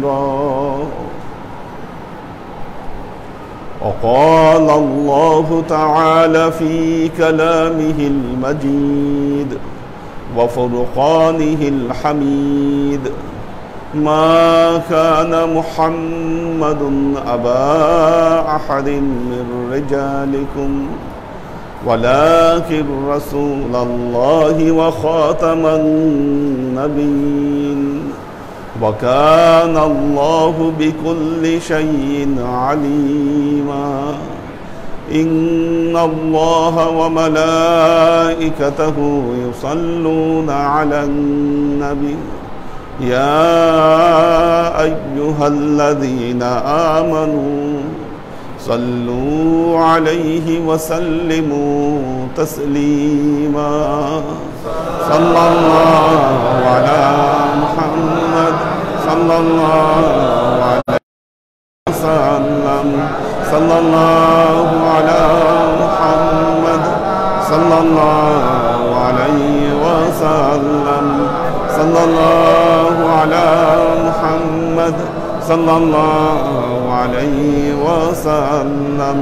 كبيرا. وقال الله تعالى في كلامه المجيد وفرقانه الحميد: ما كان محمد أبا أحد من رجالكم ولكن رسول الله وخاتم النبيين وكان الله بكل شيء عليما. إن الله وملائكته يصلون على النبي يا أيها الذين آمنوا صلوا عليه وسلموا تسليما. صلى الله على محمد صلى الله عليه وسلم. صلى الله على محمد صلى الله عليه وسلم. صلى الله على محمد صلى الله عليه وسلم.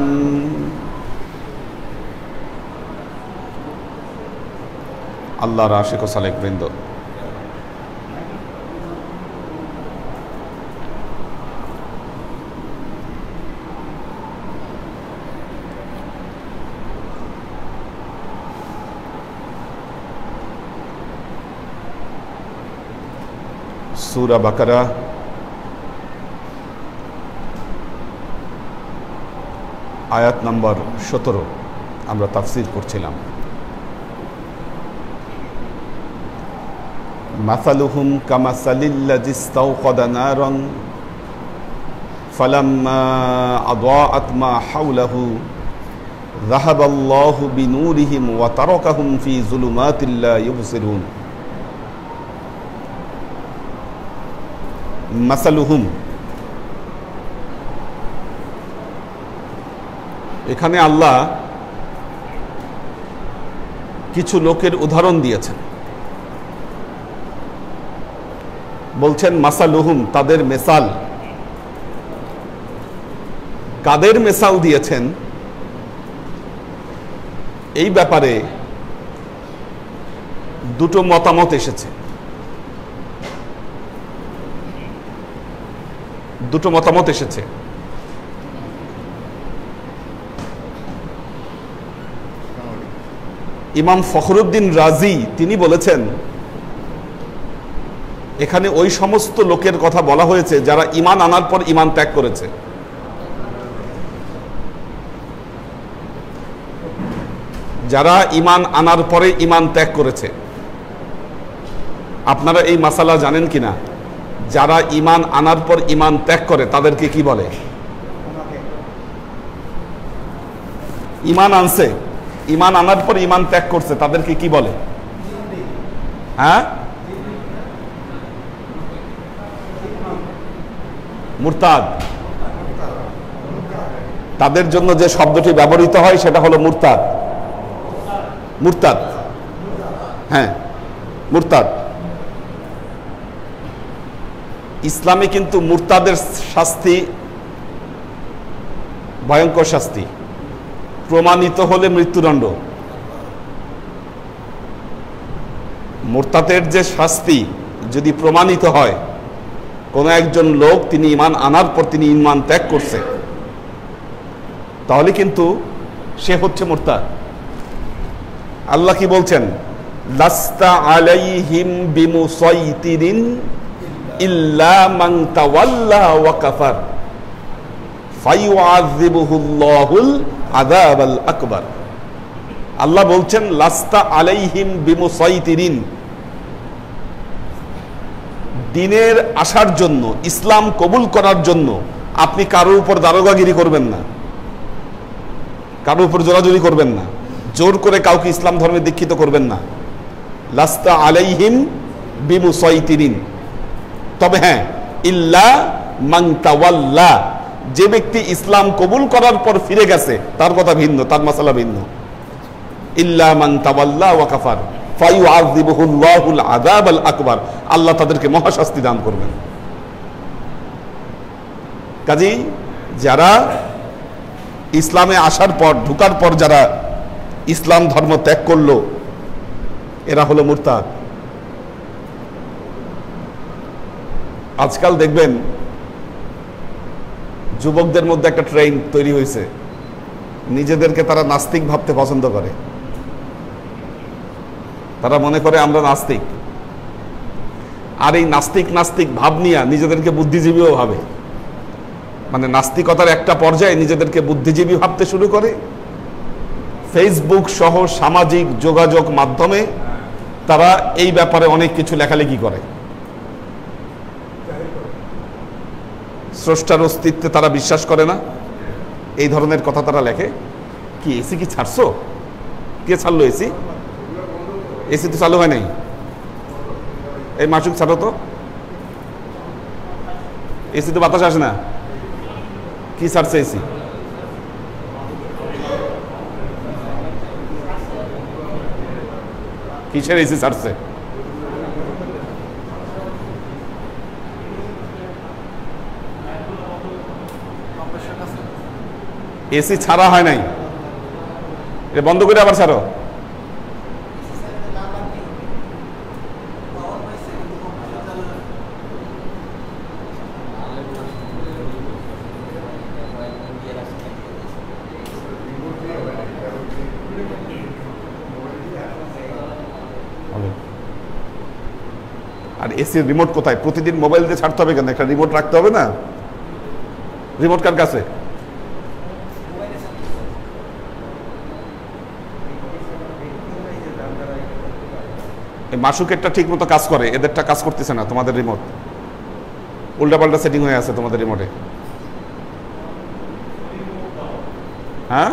আল্লাহর আশিক ও সালেক বৃন্দ, সূরা বাকারা আয়াত নম্বর 17 আমরা তাফসীর করছিলাম। মাসালুহুম কামাসালিল্লাযী ইসতাওকাদা নারান ফালাম্মা আদাআত মা হাওলাহু যাহাবাল্লাহু বিনূরিহিম ওয়া তারাকাহুম ফি যুলুমাতিল লা ইউবসিরুন। মাসালুহুম, এখানে আল্লাহ কিছু লোকের উদাহরণ দিয়েছেন, বলছেন মাসালুহুম, তাদের মেসাল। কাদের মেসাল দিয়েছেন এই ব্যাপারে দুটো মতামত এসেছে। ইমাম ফখরুদ্দিন রাজি তিনি বলেছেন এখানে ওই সমস্ত লোকের কথা বলা হয়েছে যারা ঈমান আনার পর ঈমান ত্যাগ করেছে। যারা ঈমান আনার পরে ঈমান ত্যাগ করেছে। আপনারা এই মাসালা জানেন কিনা? যারা ঈমান আনার পর ঈমান ত্যাগ করে তাদেরকে কি বলে? ঈমান আনছে, ঈমান আনার পর ঈমান ত্যাগ করছে, তাদেরকে কি বলে? হ্যাঁ, মুরতাদ। তাদের জন্য যে শব্দটি ব্যবহৃত হয় সেটা হলো মুরতাদ। মুরতাদ, হ্যাঁ, মুরতাদ। ইসলামে কিন্তু মুরতাদের শাস্তি ভয়ঙ্কর শাস্তি, প্রমাণিত হলে মৃত্যুদণ্ড। মুরতাদের যে শাস্তি যদি প্রমাণিত হয়, কোন একজন লোক তিনি ঈমান আনার পর তিনি ঈমান ত্যাগ করছে, তাহলে কিন্তু সে হচ্ছে মুরতাদ। আল্লাহ কি বলছেন? লাস্তা আলাইহিম বিমুসাইতিরিন ইল্লা মান তাওয়াল্লা ওয়া কাফার ফায়ুআযিবুহুল্লাহুল আযাবাল আকবার। আল্লাহ বলছেন লাস্তা আলাইহিম বিমুসাইতিরিন, দিনের আসার জন্য, ইসলাম কবুল করার জন্য আপনি কারোর উপর দারোগাগিরি করবেন না, কারোর উপর জোরাজুরি করবেন না, জোর করে কাউকে ইসলাম ধর্মে দীক্ষিত করবেন না। লাস্তা আলাইহিম বিমুসাইতিরিন, তবে হ্যাঁ, ইল্লা মান তাওয়াল্লা, যে ব্যক্তি ইসলাম কবুল করার পর ফিরে গেছে তার কথা ভিন্ন, তার মাসালা ভিন্ন। ইল্লা মান তাওয়াল্লা ওয়া কাফার ফায়ুআযিবুহুল্লাহুল আযাবাল আকবার, আল্লাহ তাদেরকে মহাশাস্তি দান করবেন। কাজেই যারা ইসলামে আসার পর, ঢুকার পর যারা ইসলাম ধর্ম ত্যাগ করলো, এরা হলো মুরতাদ। আজকাল দেখবেন যুবকদের মধ্যে একটা ট্রেন্ড তৈরি হয়েছে, নিজেদেরকে তারা নাস্তিক ভাবতে পছন্দ করে। তারা মনে করে আমরা নাস্তিক, আর এই নাস্তিক নাস্তিক ভাব নিয়ে নিজেদেরকে বুদ্ধিজীবীও ভাবে। মানে নাস্তিকতার একটা পর্যায়ে নিজেদেরকে বুদ্ধিজীবী ভাবতে শুরু করে। ফেসবুক সহ সামাজিক যোগাযোগ মাধ্যমে তারা এই ব্যাপারে অনেক কিছু লেখালেখি করে। স্রষ্টার অস্তিত্বে তারা বিশ্বাস করে না, এই ধরনের কথা তারা লেখে। কি এসি কি ছাড়ছো? কে ছাড়লো এসি? এসি তো চালু হয় নাই। এই মাসুক ছাড়ো তো, এসি তো বাতাস আসে না। কি ছাড়ছে এসি? কিসের এসি ছাড়ছে? এসি ছাড়া হয় নাই, এটা বন্ধ করে আবার ছাড়ো। আর এসির রিমোট কোথায়? প্রতিদিন মোবাইল দিয়ে ছাড়তে হবে কেন? একটা রিমোট রাখতে হবে না? রিমোট কার কাছে? মাসুকেরটা ঠিক মতো কাজ করে, এদেরটা কাজ করতেছে না। তোমাদের রিমোট উল্টাপাল্টা সেটিং হয়ে আছে তোমাদের রিমোটে। হ্যাঁ,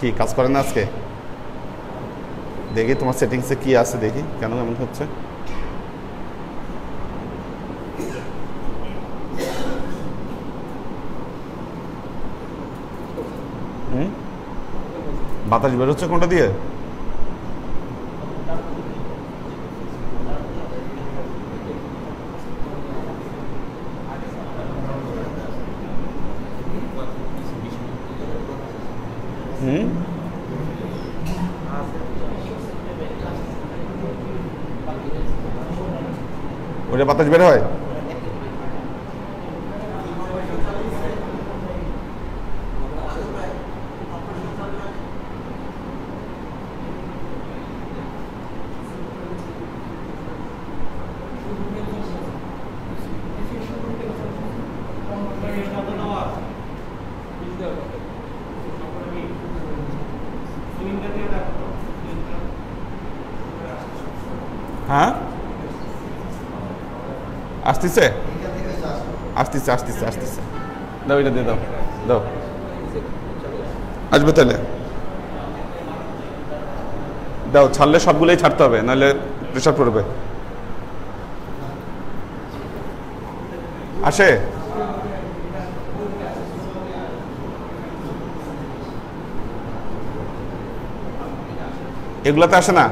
কি কাজ করে না আজকে? দেখি তোমার সেটিংসে কি আছে, দেখি কেন এমন হচ্ছে। বাতাস বেরোচ্ছে কোনটা দিয়ে? ওটা বাতাস বের হয়। হ্যাঁ আসতেছে আসতেছে আসতেছে আসতেছে, দাও এটা দিয়ে দাও, দাও আসবে তাহলে দাও, ছাড়লে সবগুলোই ছাড়তে হবে, নাহলে প্রেশার পড়বে। আসে এগুলাতে আসে না,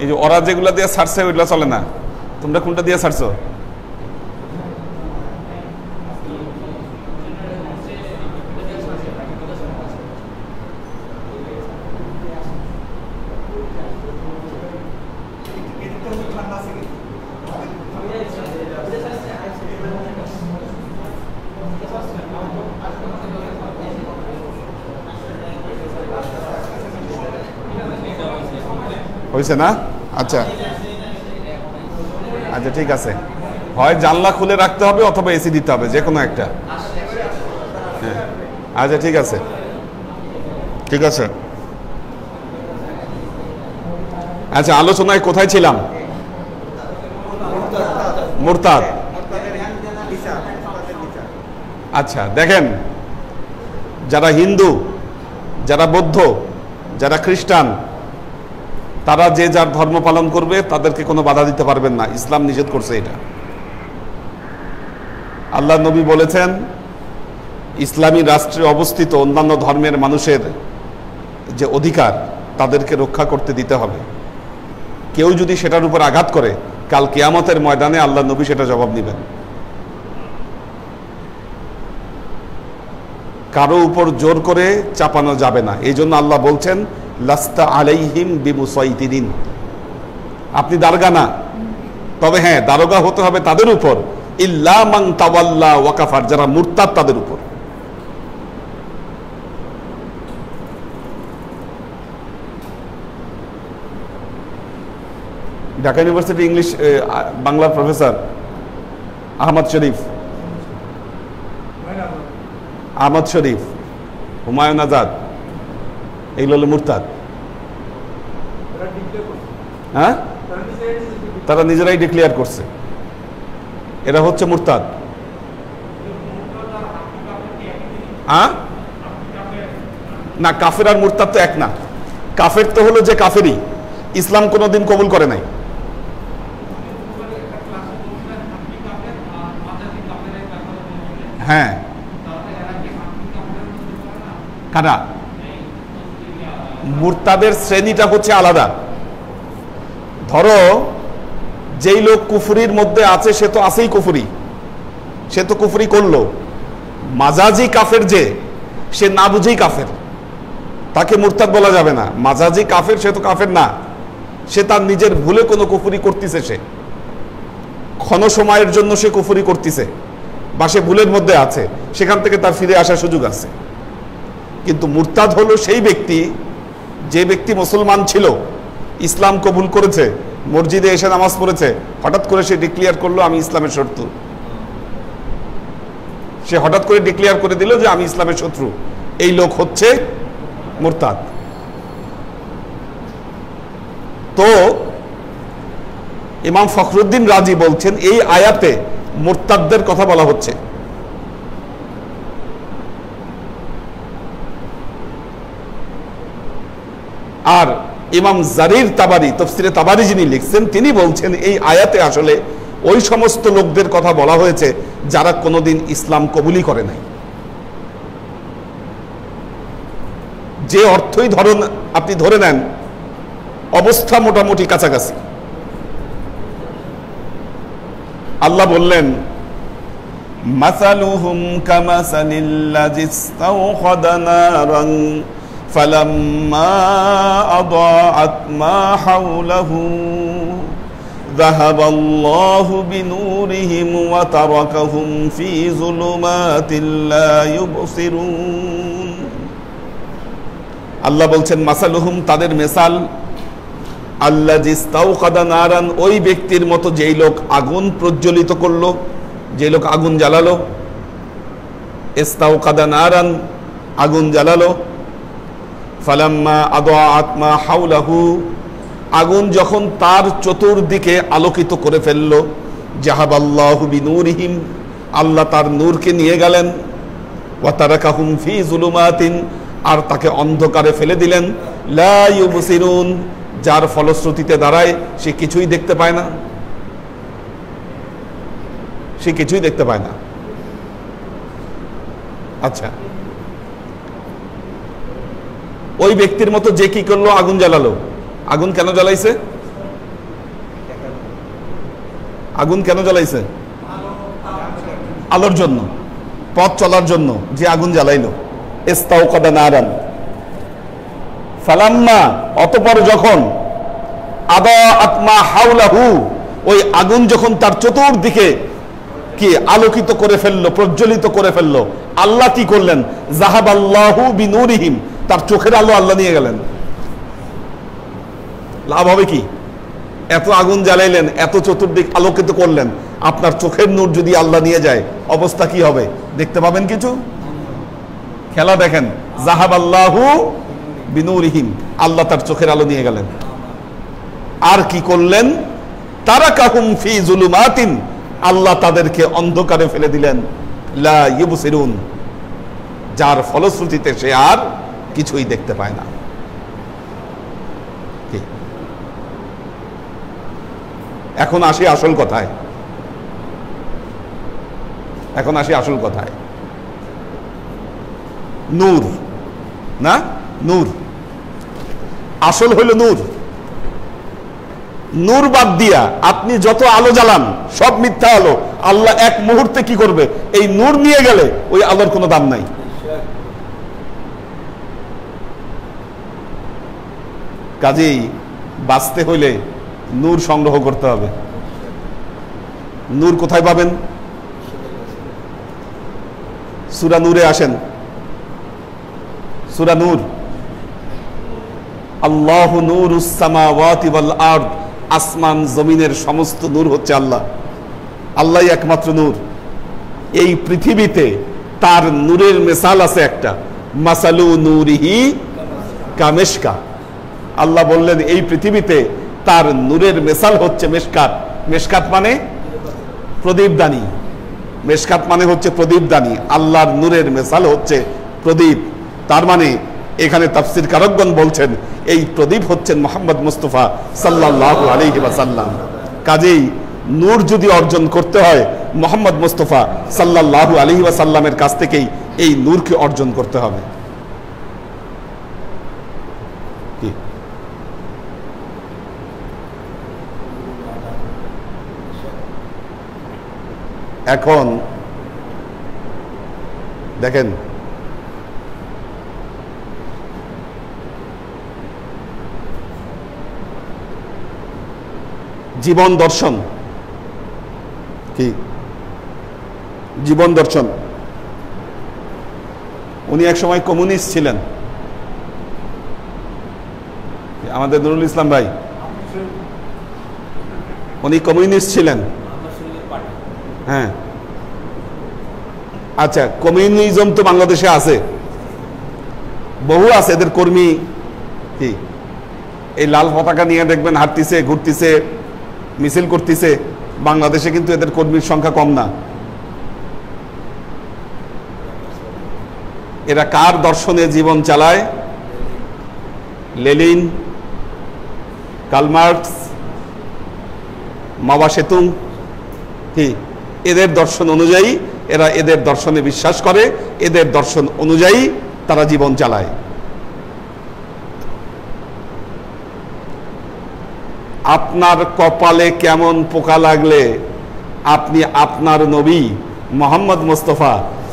এই যে ওরা যেগুলা দিয়ে ছাড়ছে ওইগুলা চলে না, তোমরা কোনটা দিয়ে ছাড়ছো? হয়েছে না? আচ্ছা আচ্ছা ঠিক আছে, হয় জানলা খুলে রাখতে হবে অথবা এসি দিতে হবে, যে কোনো একটা। হ্যাঁ আচ্ছা ঠিক আছে, ঠিক আছে। আচ্ছা আলোচনায় কোথায় ছিলাম? মুরতাদ। আচ্ছা দেখেন, যারা হিন্দু, যারা বৌদ্ধ, যারা খ্রিস্টান, তারা যে যার ধর্ম পালন করবে তাদেরকে কোনো বাধা দিতে পারবেন না, ইসলাম নিষেধ করছে এটা। আল্লাহ নবী বলেছেন ইসলামী রাষ্ট্রে অবস্থিত অন্যান্য ধর্মের মানুষের যে অধিকার তাদেরকে রক্ষা করতে দিতে হবে। কেউ যদি সেটার উপর আঘাত করে, কাল কিয়ামতের ময়দানে আল্লাহ নবী সেটা জবাব নেবেন। কারো উপর জোর করে চাপানো যাবে না, এই জন্য আল্লাহ বলছেন লাস্তা আলাইহিম বিমুসাইতিরিন, আপনি দারোগা না, তবে হ্যাঁ দারোগা হতে হবে তাদের উপর, ইল্লা মান তাওয়াল্লা ওয়া কাফার, যারা মুরতাদ তাদের উপর। ঢাকা ইউনিভার্সিটি ইংলিশ বাংলার প্রফেসর আহমদ শরীফ, আহমদ শরীফ, হুমায়ুন আজাদ, এগুলো হলো মুরতাদ। হ্যাঁ তারা নিজেরাই ডিক্লেয়ার করছে এরা হচ্ছে মুরতাদ। হ্যাঁ না, কাফের আর মুরতাদ তো এক না। কাফের তো হলো যে কাফেরই ইসলাম কোনোদিন কবুল করে নাই। হ্যাঁ কারা? মুরতাদের শ্রেণীটা হচ্ছে আলাদা। ধরো যেই লোক কুফরির মধ্যে আছে সে তো আছেই কুফরি, সে তো কুফরি করলো। মাজাজি কাফের যে, সে না বুঝেই কাফের, তাকে মুরতাদ বলা যাবে না। মাজাজি কাফের সে তো কাফের না, সে তার নিজের ভুলে কোনো কুফরি করতেছে, সে ক্ষণ সময়ের জন্য সে কুফরি করতেছে বা সে ভুলের মধ্যে আছে, সেখান থেকে তার ফিরে আসার সুযোগ আছে। কিন্তু মুরতাদ হলো সেই ব্যক্তি, যে ব্যক্তি মুসলমান ছিল, ইসলাম কবুল করেছে, মসজিদে এসে নামাজ পড়েছে, হঠাৎ করে সে ডিক্লেয়ার করলো আমি ইসলামের শত্রু। সে হঠাৎ করে ডিক্লেয়ার করে দিল যে আমি ইসলামের শত্রু, এই লোক হচ্ছে মুরতাদ। তো ইমাম ফখরুদ্দিন রাজি বলছেন এই আয়াতে মুরতাদদের কথা বলা হচ্ছে। আর ইমাম জারির তাবারি, তফসিরে তাবারি যিনি লিখছেন, তিনি বলছেন এই আয়াতে আসলে ওই সমস্ত লোকদের কথা বলা হয়েছে যারা কোনোদিন ইসলাম কবুলই করে নাই। যে অর্থই ধরুন আপনি ধরে নেন, অবস্থা মোটামুটি কাছাকাছি। আল্লাহ বললেন মাসালুহুম কামাসালিল্লাযী ইসতাওখাদা নারান ফালাম্মা আদাআত মা হাওলাহু যাহাবাল্লাহু বিনূরিহিম ওয়া তারাকাহুম ফী যুলুমাতিল লা ইউবসিরুন। আল্লাহ বলছেন মাসালুহুম, তাদের মেসাল আল্লাযী ইস্তাওকাদা নারান, ওই ব্যক্তির মতো যেই লোক আগুন প্রজ্বলিত করলো, যে লোক আগুন জ্বালালো। ইস্তাওকাদা নারান, আগুন জ্বালালো। ফালাম্মা আদাআত মা হাওলাহু, আগুন যখন তার চতুর্দিকে আলোকিত করে ফেললো, জাহাবাল্লাহু বিনূরিহিম, আল্লাহ তার নূরকে নিয়ে গেলেন। ওয়া তারাকাহুম ফি যুলুমাতিন, আর তাকে অন্ধকারে ফেলে দিলেন। লা ইউবসিরুন, যার ফলশ্রুতিতে দাঁড়ায় সে কিছুই দেখতে পায় না, সে কিছুই দেখতে পায় না। আচ্ছা, ওই ব্যক্তির মতো যে কি করলো, আগুন জ্বালালো। আগুন কেন জ্বালাইছে? আগুন কেন জ্বালাইছে? আলোর জন্য, পথ চলার জন্য যে আগুন জ্বালাইলো। ইস্তাওকাদা নারান ফালাম্মা, অতঃপর যখন আদাআত মা হাওলাহু, ওই আগুন যখন তার চতুর্দিকে কি আলোকিত করে ফেললো, প্রজ্বলিত করে ফেললো, আল্লাহ কি করলেন? যাহাবাল্লাহু বিনূরিহিম, তার চোখের আলো আল্লাহ নিয়ে গেলেন। লাভ হবে কি? এত আগুন জ্বালাইলেন, এত চতুর্দিক আলোকিত করলেন, আপনার চোখের নূর যদি আল্লাহ নিয়ে যায়, অবস্থা কি হবে? দেখতে পাবেন কিছু? খেলা দেখেন, যাহাবাল্লাহু বিনূরিহিম, আল্লাহ তার চোখের আলো নিয়ে গেলেন। আর কি করলেন? তারাকাহুম ফি যুলুমাতিন, আল্লাহ তাদেরকে অন্ধকারে ফেলে দিলেন। লা ইউবসিরুন, যার ফলশ্রুতিতে সে আর কিছুই দেখতে পায় না। এখন আসি আসল কথায়, এখন আসি আসল কথায়। নূর না, নূর আসল হইল নূর। নূর বাদ দিয়া আপনি যত আলো জ্বালান সব মিথ্যা আলো। আল্লাহ এক মুহূর্তে কি করবে? এই নূর নিয়ে গেলে ওই আলোর কোনো দাম নাই। কাজেই বাঁচতে হইলে নূর সংগ্রহ করতে হবে। নূর কোথায় পাবেন? সূরা নূরে আসেন, সূরা নূর। আল্লাহু নূরুস সামাওয়াতি ওয়াল আরদ, আসমান জমিনের সমস্ত নূর হচ্ছে আল্লাহ। আল্লাহই একমাত্র নূর। এই পৃথিবীতে তার নূরের মিসাল আছে একটা, মাসালু নূরিহি কামিশকা। আল্লাহ বললেন এই পৃথিবীতে তার নূরের মিসাল হচ্ছে মেশকাত। মেশকাত মানে প্রদীপদানি, মেশকাত মানে হচ্ছে প্রদীপদানি। আল্লাহর নূরের মিসাল হচ্ছে প্রদীপ। তার মানে এখানে তাফসীর কারকগণ বলছেন এই প্রদীপ হচ্ছেন মুহাম্মদ মুস্তাফা সাল্লাল্লাহু আলাইহি ওয়াসাল্লাম। কাজেই নূর যদি অর্জন করতে হয় মুহাম্মদ মুস্তাফা সাল্লাল্লাহু আলাইহি ওয়াসাল্লামের কাছ থেকেই এই নূরকে অর্জন করতে হবে। এখন দেখেন, জীবন দর্শন কি? জীবন দর্শন, উনি এক সময় কমিউনিস্ট ছিলেন। আমাদের নুরুল ইসলাম ভাই, উনি কমিউনিস্ট ছিলেন। হ্যাঁ, আচ্ছা, কমিউনিজম তো বাংলাদেশে আছে, বহু আছে এদের কর্মী। কি এই লাল পতাকা নিয়ে দেখবেন হাঁটতেছে, ঘুরতেছে, মিছিল করতেছে। বাংলাদেশে কিন্তু এদের কর্মীর সংখ্যা কম না। এরা কার দর্শনে জীবন চালায়? লেনিন, কার্ল মার্কস, মাও সেতুং। কি এদের দর্শন অনুযায়ী এরা এদের দর্শনে বিশ্বাস করে, এদের দর্শন অনুযায়ী তারা জীবন চালায়। আপনার কপালে কেমন পোকা লাগলে আপনি আপনার নবী মুহাম্মদ মুস্তাফা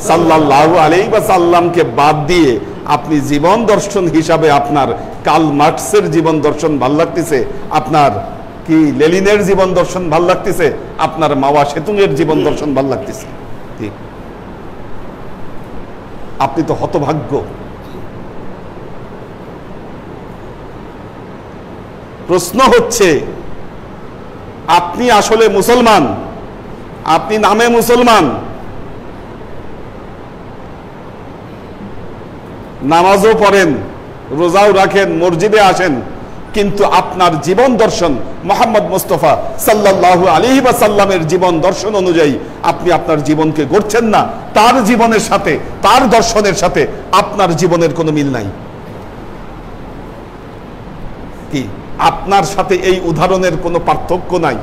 সাল্লাল্লাহু আলাইহি ওয়াসাল্লামকে বাদ দিয়ে আপনি জীবন দর্শন হিসাবে আপনার কার্ল মার্কসের জীবন দর্শন ভাল লাগতেছে, আপনার কি লেনিনের জীবন দর্শন ভাল লাগতেছে, আপনার মাও সেতুংয়ের জীবন দর্শন ভাল লাগতেছে। ঠিক, আপনি তো হতভাগ্য। প্রশ্ন হচ্ছে আপনি আসলে মুসলমান, আপনি নামে মুসলমান, নামাজও পড়েন, রোজাও রাখেন, মসজিদে আসেন, কিন্তু আপনার জীবন দর্শন মুহাম্মদ মুস্তাফা সাল্লাল্লাহু আলাইহি ওয়াসাল্লামের জীবন দর্শন অনুযায়ী আপনি আপনার জীবনকে গড়ছেন না। তার জীবনের সাথে, তার দর্শনের সাথে আপনার জীবনের কোনো মিল নাই। কি আপনার সাথে এই উদাহরণের কোনো পার্থক্য নাই?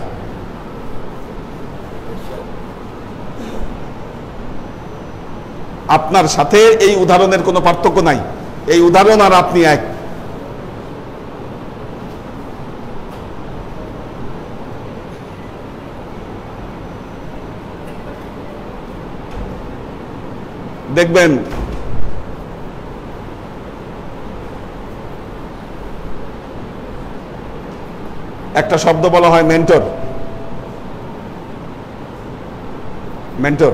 আপনার সাথে এই উদাহরণের কোনো পার্থক্য নাই। এই উদাহরণ আর আপনি এক। দেখবেন একটা শব্দ বলা হয় মেন্টর। মেন্টর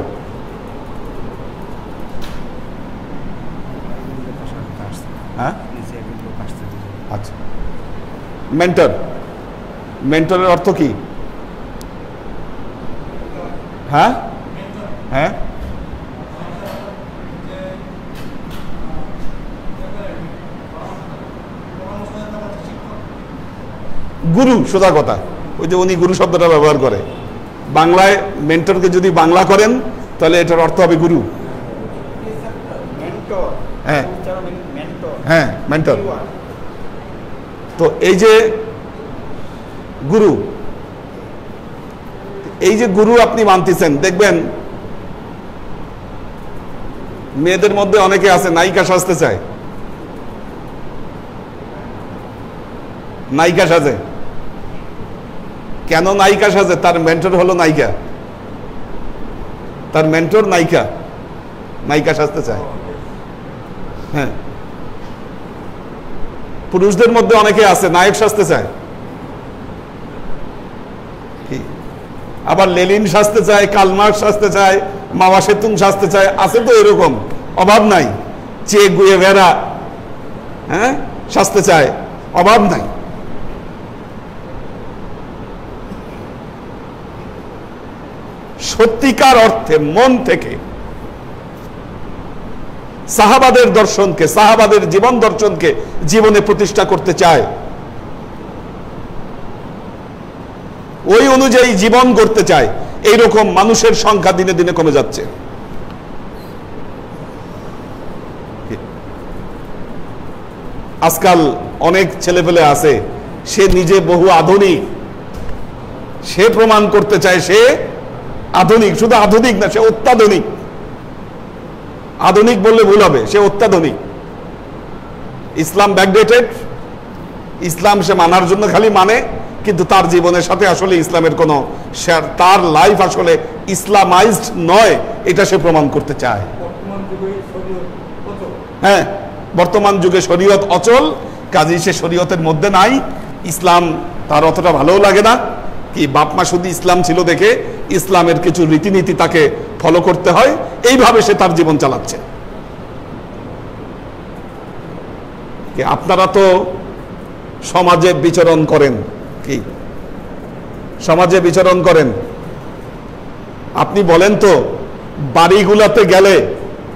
হ্যাঁ, আচ্ছা, মেন্টর, মেন্টরের অর্থ কি? হ্যাঁ হ্যাঁ, গুরু, সোজা কথা। ওই যে উনি গুরু শব্দটা ব্যবহার করে। বাংলায় মেন্টরকে যদি বাংলা করেন তাহলে এটার অর্থ হবে গুরু। হ্যাঁ হ্যাঁ, মেন্টর। তো এই যে গুরু, এই যে গুরু আপনি মানতেছেন, দেখবেন মেয়েদের মধ্যে অনেকে আছে নায়িকা সাজতে চায়, নায়িকা সাজে। কেন নায়িকা সাজে? তার মেন্টর হলো নায়িকা, তার মেন্টর নায়িকা, নায়িকা সাজতে চায়। হ্যাঁ, পুরুষদের মধ্যে অনেকে আছে নায়ক সাজতে চায়, আবার লেলিন সাজতে চায়, কালমার্কস সাজতে চায়, মাওয়া সেতুং সাজতে চায়, আছে তো এরকম, অভাব নাই। চে গুয়েভেরা হ্যাঁ সাজতে চায়, অভাব নাই। সত্যিকার অর্থে মন থেকে সাহাবাদের দর্শনকে, সাহাবাদের জীবন দর্শনকে জীবনে প্রতিষ্ঠা করতে চায়, ওই অনুযায়ী জীবন গড়তে চায়, এইরকম মানুষের সংখ্যা দিনে দিনে কমে যাচ্ছে। আজকাল অনেক ছেলেপেলে আছে, সে নিজে বহু আধুনিক, সে প্রমাণ করতে চায় সে আধুনিক। শুধু আধুনিক না, সে অত্যাধুনিক। আধুনিক বললে ভুল হবে, সে অত্যাধুনিক। ইসলাম ব্যাকডেটেড, ইসলাম সে মানার জন্য খালি মানে, কিন্তু তার জীবনের সাথে আসলে ইসলামের কোনো, তার লাইফ আসলে ইসলামাইজড নয়, এটা সে প্রমাণ করতে চায়। হ্যাঁ, বর্তমান যুগে শরীয়ত অচল, কাজেই সে শরীয়তের মধ্যে নাই। ইসলাম তার অতটা ভালোও লাগে না। কি বাপমা শুধু ইসলাম ছিল দেখে ইসলামের কিছু রীতিনীতি তাকে ফলো করতে হয়, এইভাবে সে তার জীবন চালাচ্ছে। আপনারা তো সমাজে বিচরণ করেন, কি সমাজে বিচরণ করেন, আপনি বলেন তো বাড়িগুলোতে গেলে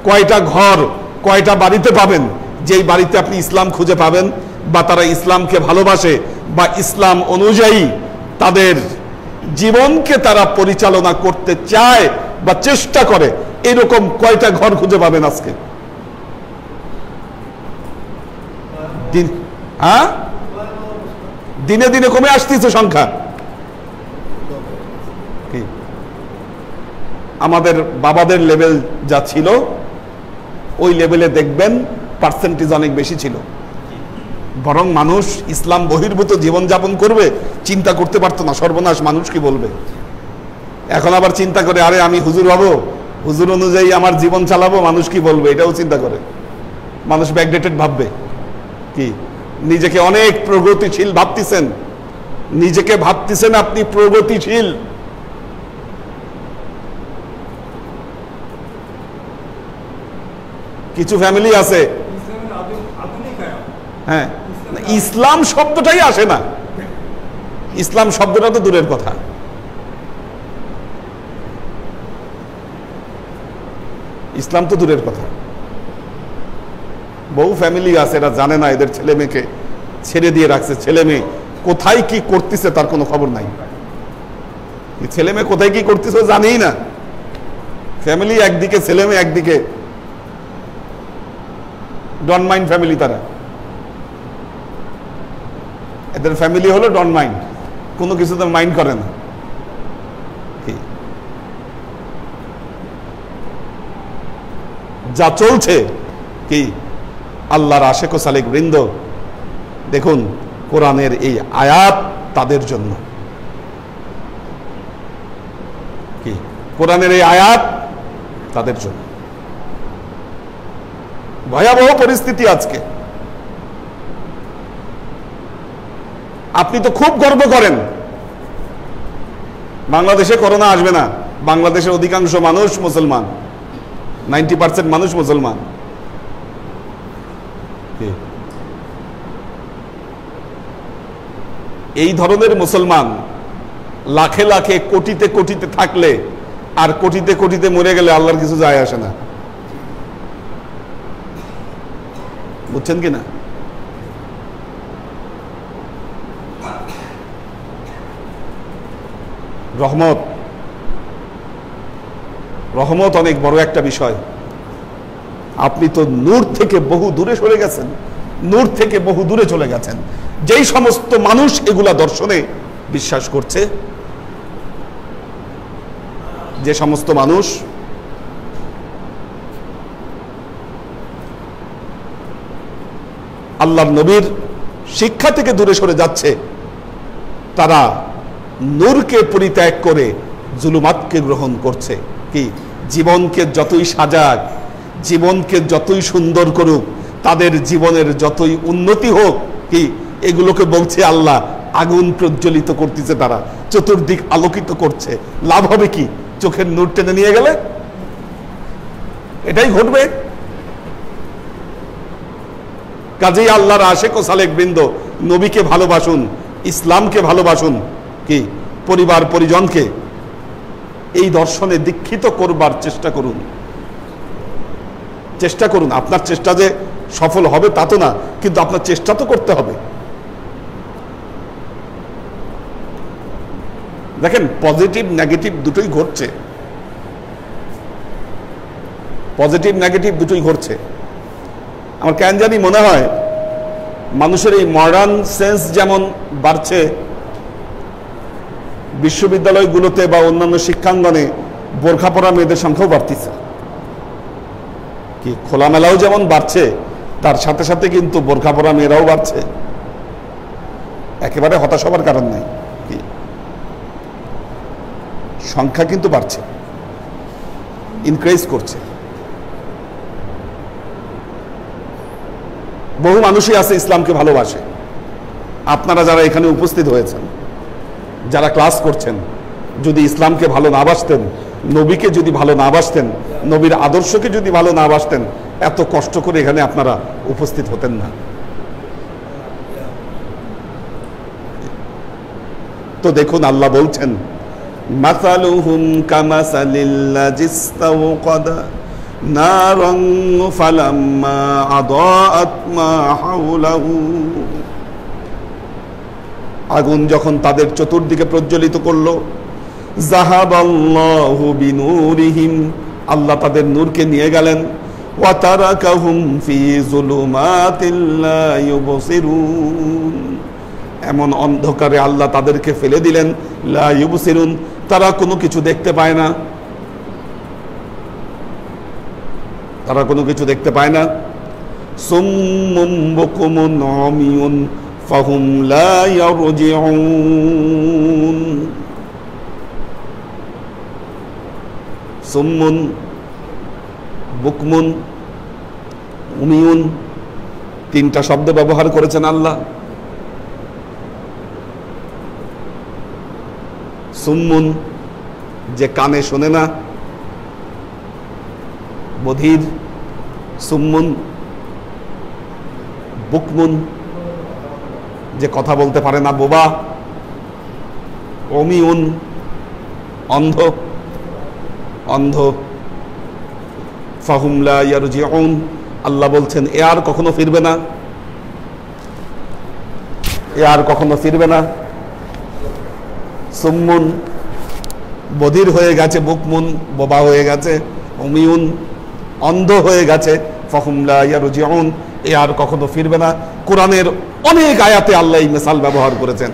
কয়টা ঘর, কয়টা বাড়িতে পাবেন যেই বাড়িতে আপনি ইসলাম খুঁজে পাবেন, বা তারা ইসলামকে ভালোবাসে, বা ইসলাম অনুযায়ী তাদের জীবনকে তারা পরিচালনা করতে চায় বা চেষ্টা করে, এরকম কয়টা ঘর খুঁজে পাবেন আজকে? হ্যাঁ, দিনে দিনে কমে আসতেছে সংখ্যা। আমাদের বাবাদের লেভেল যা ছিল ওই লেভেলে দেখবেন পার্সেন্টেজ অনেক বেশি ছিল, বরং মানুষ ইসলাম বহির্ভূত জীবনযাপন করবে চিন্তা করতে পারতো না। সর্বনাশ, মানুষ কি বলবে। এখন আবার চিন্তা করে, আরে আমি হুজুর হব, হুজুর অনুযায়ী আমার জীবন চালাবো, মানুষ কি বলবে, এটাও চিন্তা করে। মানুষ ব্যাকডেটেড ভাববে। কি নিজেকে অনেক প্রগতিশীল ভাবতেছেন, নিজেকে ভাবতেছেন আপনি প্রগতিশীল। কিছু ফ্যামিলি আছে, হ্যাঁ, ইসলাম শব্দটাই আসে না, ইসলাম শব্দটা তো দূরের কথা। ইসলাম তো দূরের কথা। বহু ফ্যামিলি আছে এরা জানে না এদের ছেলে মেয়েকে ছেড়ে দিয়ে রাখছে, ছেলে মেয়ে কোথায় কি করতেছে তার কোনো খবর নাই। ছেলে মেয়ে কোথায় কি করতেছে জানেই না। ফ্যামিলি একদিকে, ছেলে মেয়ে একদিকে, ডন মাইন্ড ফ্যামিলি। তারা, এদের ফ্যামিলি হলো ডন মাইন্ড, কোনো কিছু তো মাইন্ড করে না। যা চলছে কি আল্লাহর আশেক ও সালেক বৃন্দ, দেখুন কোরআনের এই আয়াত তাদের জন্য। কি কোরআনের এই আয়াত তাদের জন্য। ভয়াবহ পরিস্থিতি আজকে। আপনি তো খুব গর্ব করেন বাংলাদেশে করোনা আসবে না। বাংলাদেশের অধিকাংশ মানুষ মুসলমান, 90% মানুষ মুসলমান। এই ধরনের মুসলমান লাখে লাখে কোটিতে কোটিতে থাকলে আর কোটিতে কোটিতে মরে গেলে আল্লাহর কিছু যায় আসে না। বুঝছেন কিনা? রহমত, রহমত অনেক বড় একটা বিষয়। আপনি তো নূর থেকে বহু দূরে সরে গেছেন, নূর থেকে বহু দূরে চলে গেছেন। যেই সমস্ত মানুষ এগুলা দর্শনে বিশ্বাস করছে, যে সমস্ত মানুষ আল্লাহর নবীর শিক্ষা থেকে দূরে সরে যাচ্ছে, তারা নূরকে পরিত্যাগ করে জুলুমাতকে গ্রহণ করছে। কি জীবনকে যতই সাজাক, জীবনকে যতই সুন্দর করুক, তাদের জীবনের যতই উন্নতি হোক, কি এগুলোকে বলছে আল্লাহ আগুন প্রজ্বলিত করতেছে, তারা চতুর্দিক আলোকিত করছে। লাভ হবে কি? চোখের নূর টেনে নিয়ে গেলে এটাই ঘটবে। কাজেই আল্লাহর আশেক ও সালেক বৃন্দ, নবীকে ভালোবাসুন, ইসলামকে ভালোবাসুন, কি পরিবার পরিজনকে এই দর্শনে দীক্ষিত করবার চেষ্টা করুন। চেষ্টা করুন। আপনার চেষ্টা যে সফল হবে তা তো না, কিন্তু আপনার চেষ্টা তো করতে হবে। দেখেন পজিটিভ নেগেটিভ দুটোই ঘটছে, পজিটিভ নেগেটিভ দুটোই ঘটছে। আমার কেন জানি মনে হয় মানুষের এই মডার্ন সেন্স যেমন বাড়ছে, বিশ্ববিদ্যালয়গুলোতে বা অন্যান্য শিক্ষাঙ্গনে বোরখা পরা মেয়েদের সংখ্যাও বাড়তেছে। কি খোলামেলাও যেমন বাড়ছে, তার সাথে সাথে কিন্তু বোরখা পরা মেয়েরাও বাড়ছে। একেবারে হতাশ হবার কারণ নাই, কি সংখ্যা কিন্তু বাড়ছে, ইনক্রিজ করছে। বহু মানুষই আছে ইসলামকে ভালোবাসে। আপনারা যারা এখানে উপস্থিত হয়েছেন, যারা ক্লাস করছেন, যদি ইসলামকে ভালো না বাসতেন, নবীকে যদি ভালো না বাসতেন, নবীর আদর্শকে যদি ভালো না বাসতেন, এত কষ্ট করে এখানে আপনারা উপস্থিত হতেন না। তো দেখুন আল্লাহ বলছেন, মাসালুহুম কামাসালিল্লাযী ইসতাওকাদা নারান ফালাম্মা আদাআত মা হাওলাহু। আগুন যখন তাদের চতুর্দিকে প্রজ্বলিত করলো, যাহাবাল্লাহু বিনূরিহিম, আল্লাহ তাদের নূরকে নিয়ে গেলেন, ওয়া তারাকাহুম ফি যুলুমাতিল লা ইউবসিরুন, এমন অন্ধকারে আল্লাহ তাদেরকে ফেলে দিলেন, লা ইউবসিরুন, তারা কোনো কিছু দেখতে পায় না, তারা কোনো কিছু দেখতে পায় না। সুম্মুম বুকুমুন উমিয়ুন ফাহুম লা ইয়ারজিউন। সুম্মুন বুকমুন উমিয়ুন, তিনটা শব্দ ব্যবহার করেছেন আল্লাহ। সুম্মুন যে কানে শোনে না, বধির, সুম্মুন। বুকমুন যে কথা বলতে পারে না, বোবা। অমিউন অন্ধ, অন্ধ। ফাহুম লা ইয়ারজিউন, আল্লাহ বলছেন এ আর কখনো ফিরবে না, এ আর কখনো ফিরবে না। সুম্মুন, বধির হয়ে গেছে, বুকমুন, বোবা হয়ে গেছে, অমিউন, অন্ধ হয়ে গেছে, ফাহুম লা ইয়ারজিউন, এ আর কখনো ফিরবে না। কোরআনের অনেক আয়াতে আল্লাহ এই মিসাল ব্যবহার করেছেন।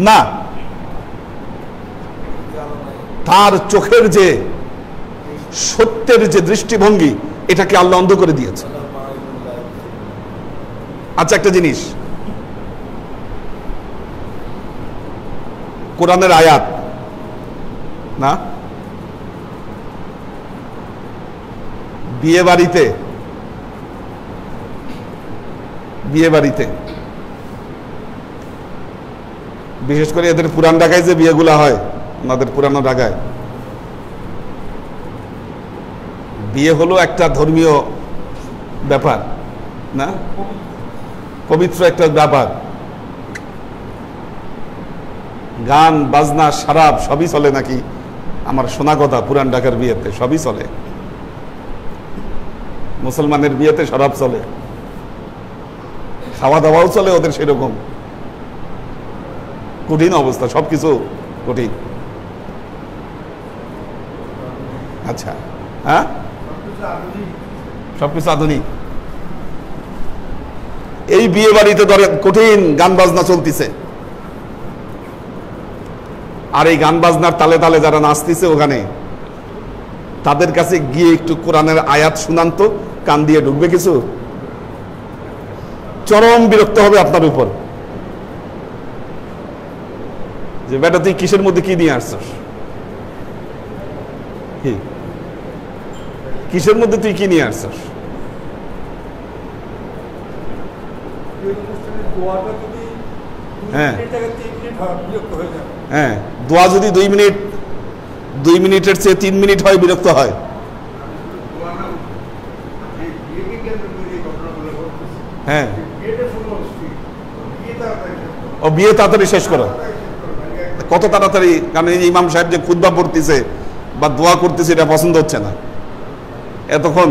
না, তার চোখের যে সত্যের যে দৃষ্টিভঙ্গি, এটাকে আল্লাহ অন্ধ করে দিয়েছে। আচ্ছা, একটা জিনিস, কোরআনের আয়াত না, বিয়ে বাড়িতে বিশেষ করে এদের পুরান ঢাকায় যে বিয়েগুলা হয়, ওনাদের পুরানো ঢাকায় বিয়ে হলো একটা ধর্মীয় ব্যাপার না, পবিত্র একটা ব্যাপার। গান বাজনা শরাব সবই চলে নাকি? আমার শোনা কথা, পুরান ঢাকার বিয়েতে সবই চলে। মুসলমানের বিয়েতে শরাব চলে, খাওয়া দাওয়াও চলে ওদের সেরকম। কঠিন অবস্থা, সবকিছু কঠিন। আচ্ছা, হ্যাঁ, সবকিছু আধুনিক। এই বিয়ে বাড়িতে ধরেন কঠিন গান বাজনা চলতিছে, আর এই গান বাজনার তালে তালে যারা নাচতেছে ওখানে, তাদের কাছে গিয়ে একটু কোরআনের আয়াত শুনান তো, কান দিয়ে ঢুকবে কিছু? চরম বিরক্ত হবে আপনার উপর, যে বেটা তুই কিসের মধ্যে কি নিয়ে আসছস, কিসের মধ্যে তুই কি নিয়ে আসছস? হ্যাঁ হ্যাঁ, দোয়া যদি 2 মিনিটের চেয়ে 3 মিনিট হয়, বিরক্ত হয়। হ্যাঁ, ও বিয়ে তাড়াতাড়ি শেষ করো, কত তাড়াতাড়ি? কারণ এই ইমাম সাহেব যে খুতবা পড়তেছে বা দোয়া করতেছে, এটা পছন্দ হচ্ছে না। এতক্ষণ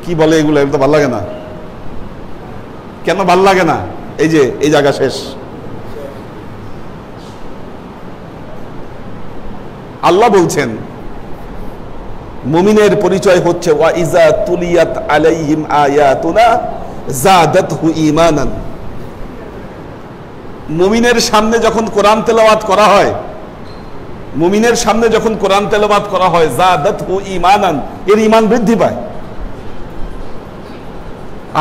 কি বলে এগুলো, এগুলো তো ভালো লাগে না। কেন ভাল লাগে না? এই যে এই জায়গা শেষ। আল্লাহ বলছেন মুমিনের পরিচয় হচ্ছে ওয়া ইজা তুলিয়াত আলাইহিম আয়াতুনা যাদাতহু ঈমানান। মুমিনের সামনে যখন কোরআন তেলাওয়াত করা হয়, মুমিনের সামনে যখন কোরআন তেলাওয়াত করা হয়, যাদাতহু ঈমানান, এর ঈমান বৃদ্ধি পায়।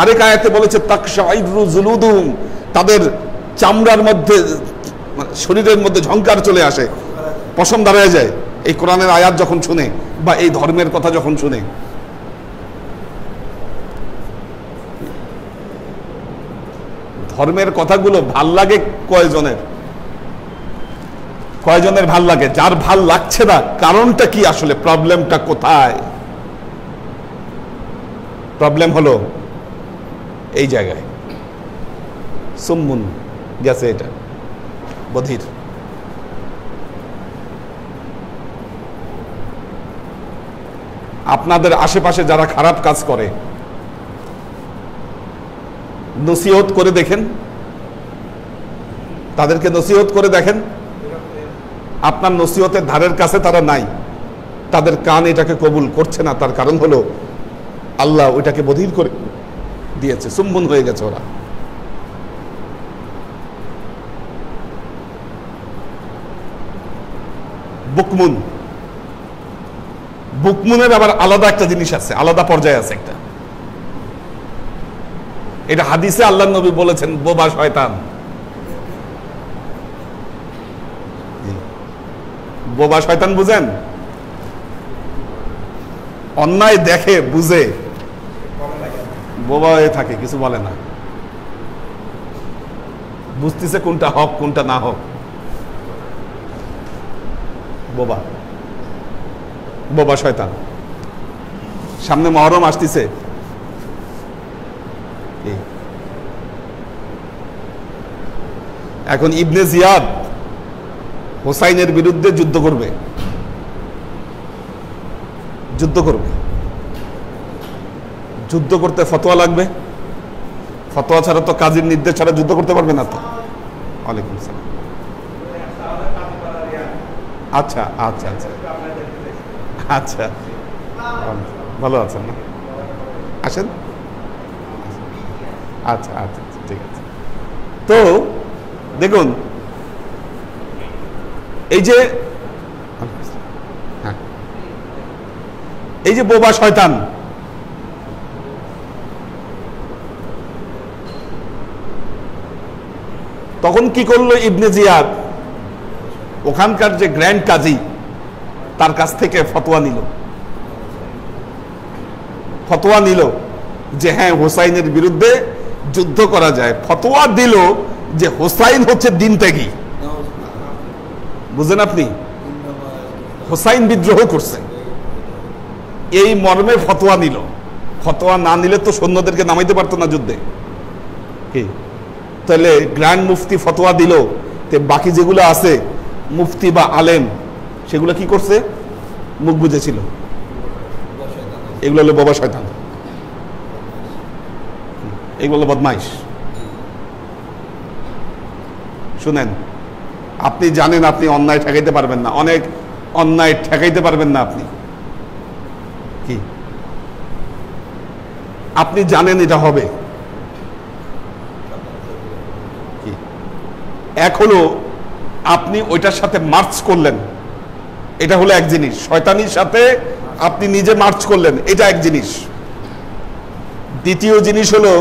আরেক আয়াতে বলেছে তাকশাইরু জুলুদুহুম, তাদের চামড়ার মধ্যে, শরীরের মধ্যে ঝংকার চলে আসে, পশম দাঁড়ায় যায় এই কোরআনের আয়াত যখন শুনে বা এই ধর্মের কথা যখন শুনে। ধর্মের কথাগুলো ভাল লাগে কয়জনের? কয়জনের ভাল লাগে? যার ভাল লাগছে না, কারণটা কি আসলে? প্রবলেমটা কোথায়? প্রবলেম হলো এই জায়গায়, সুম্মুন গেছে, এটা বধির। আপনাদের আশেপাশে যারা খারাপ কাজ করে, নসিহত করে দেখেন, তাদেরকে নসিহত করে দেখেন, আপনার নসিহতের ধারের কাছে তারা নাই, তাদের কান এটাকে কবুল করছে না। তার কারণ হলো আল্লাহ ওইটাকে বধির করে দিয়েছে, সুম্মুন হয়ে গেছে ওরা। বুকমুন, বুকমুনের আবার আলাদা একটা জিনিস আছে, আলাদা পর্যায়ে আছে একটা। এটা হাদিসে আল্লাহ নবী বলেছেন বোবা শয়তান। বোবা শয়তান বুঝেন? অন্যায় দেখে বুঝে বোবা হয়ে থাকে, কিছু বলে না, বুঝতেছে কোনটা হক কোনটা না হক। বোবা, বোবা শয়তান। সামনে মহরম আসতেছে, এখন ইবনে জিয়াদ হোসাইনের বিরুদ্ধে যুদ্ধ করবে, যুদ্ধ করতে ফতোয়া লাগবে। ফতোয়া ছাড়া তো কাজীর নির্দেশ ছাড়া যুদ্ধ করতে পারবে না তো। ওয়ালাইকুম সালাম। আচ্ছা আচ্ছা আচ্ছা আচ্ছা, ভালো আছেন না? আসেন। আচ্ছা আচ্ছা ঠিক আছে। তো দেখুন, এই যে হ্যাঁ, এই যে বোবা শয়তান, তখন কি করলো ইবনে জিয়াদ? ওখানকার যে গ্র্যান্ড কাজী, তার কাছ থেকে ফতোয়া নিল যে হ্যাঁ, হোসাইনের বিরুদ্ধে যুদ্ধ করা যায়। ফতোয়া দিল যে হোসাইন হচ্ছে দিন ত্যাগী। বুঝলেন আপনি? হোসাইন বিদ্রোহ করছে, এই মর্মে ফতোয়া নিল। ফতোয়া না নিলে তো সৈন্যদেরকে নামাইতে পারতো না যুদ্ধে। কি তাহলে গ্র্যান্ড মুফতি ফতোয়া দিল, বাকি যেগুলো আছে মুফতি বা আলেম, সেগুলো কি করছে? মুখ বুঝেছিল। এগুলো হলো বোবা শয়তান, এগুলো বদমাইশ। শুনেন, আপনি জানেন আপনি অন্যায় ঠেকাইতে পারবেন না, অনেক অন্যায় ঠেকাইতে পারবেন না আপনি। কি আপনি জানেন এটা হবে। কি এক হলো আপনি ওইটার সাথে মার্চ করলেন, এটা হলো এক জিনিস। শয়তানির সাথে আপনি নিজে মার্চ করলেন, এটা এক জিনিস। দ্বিতীয় জিনিস হলো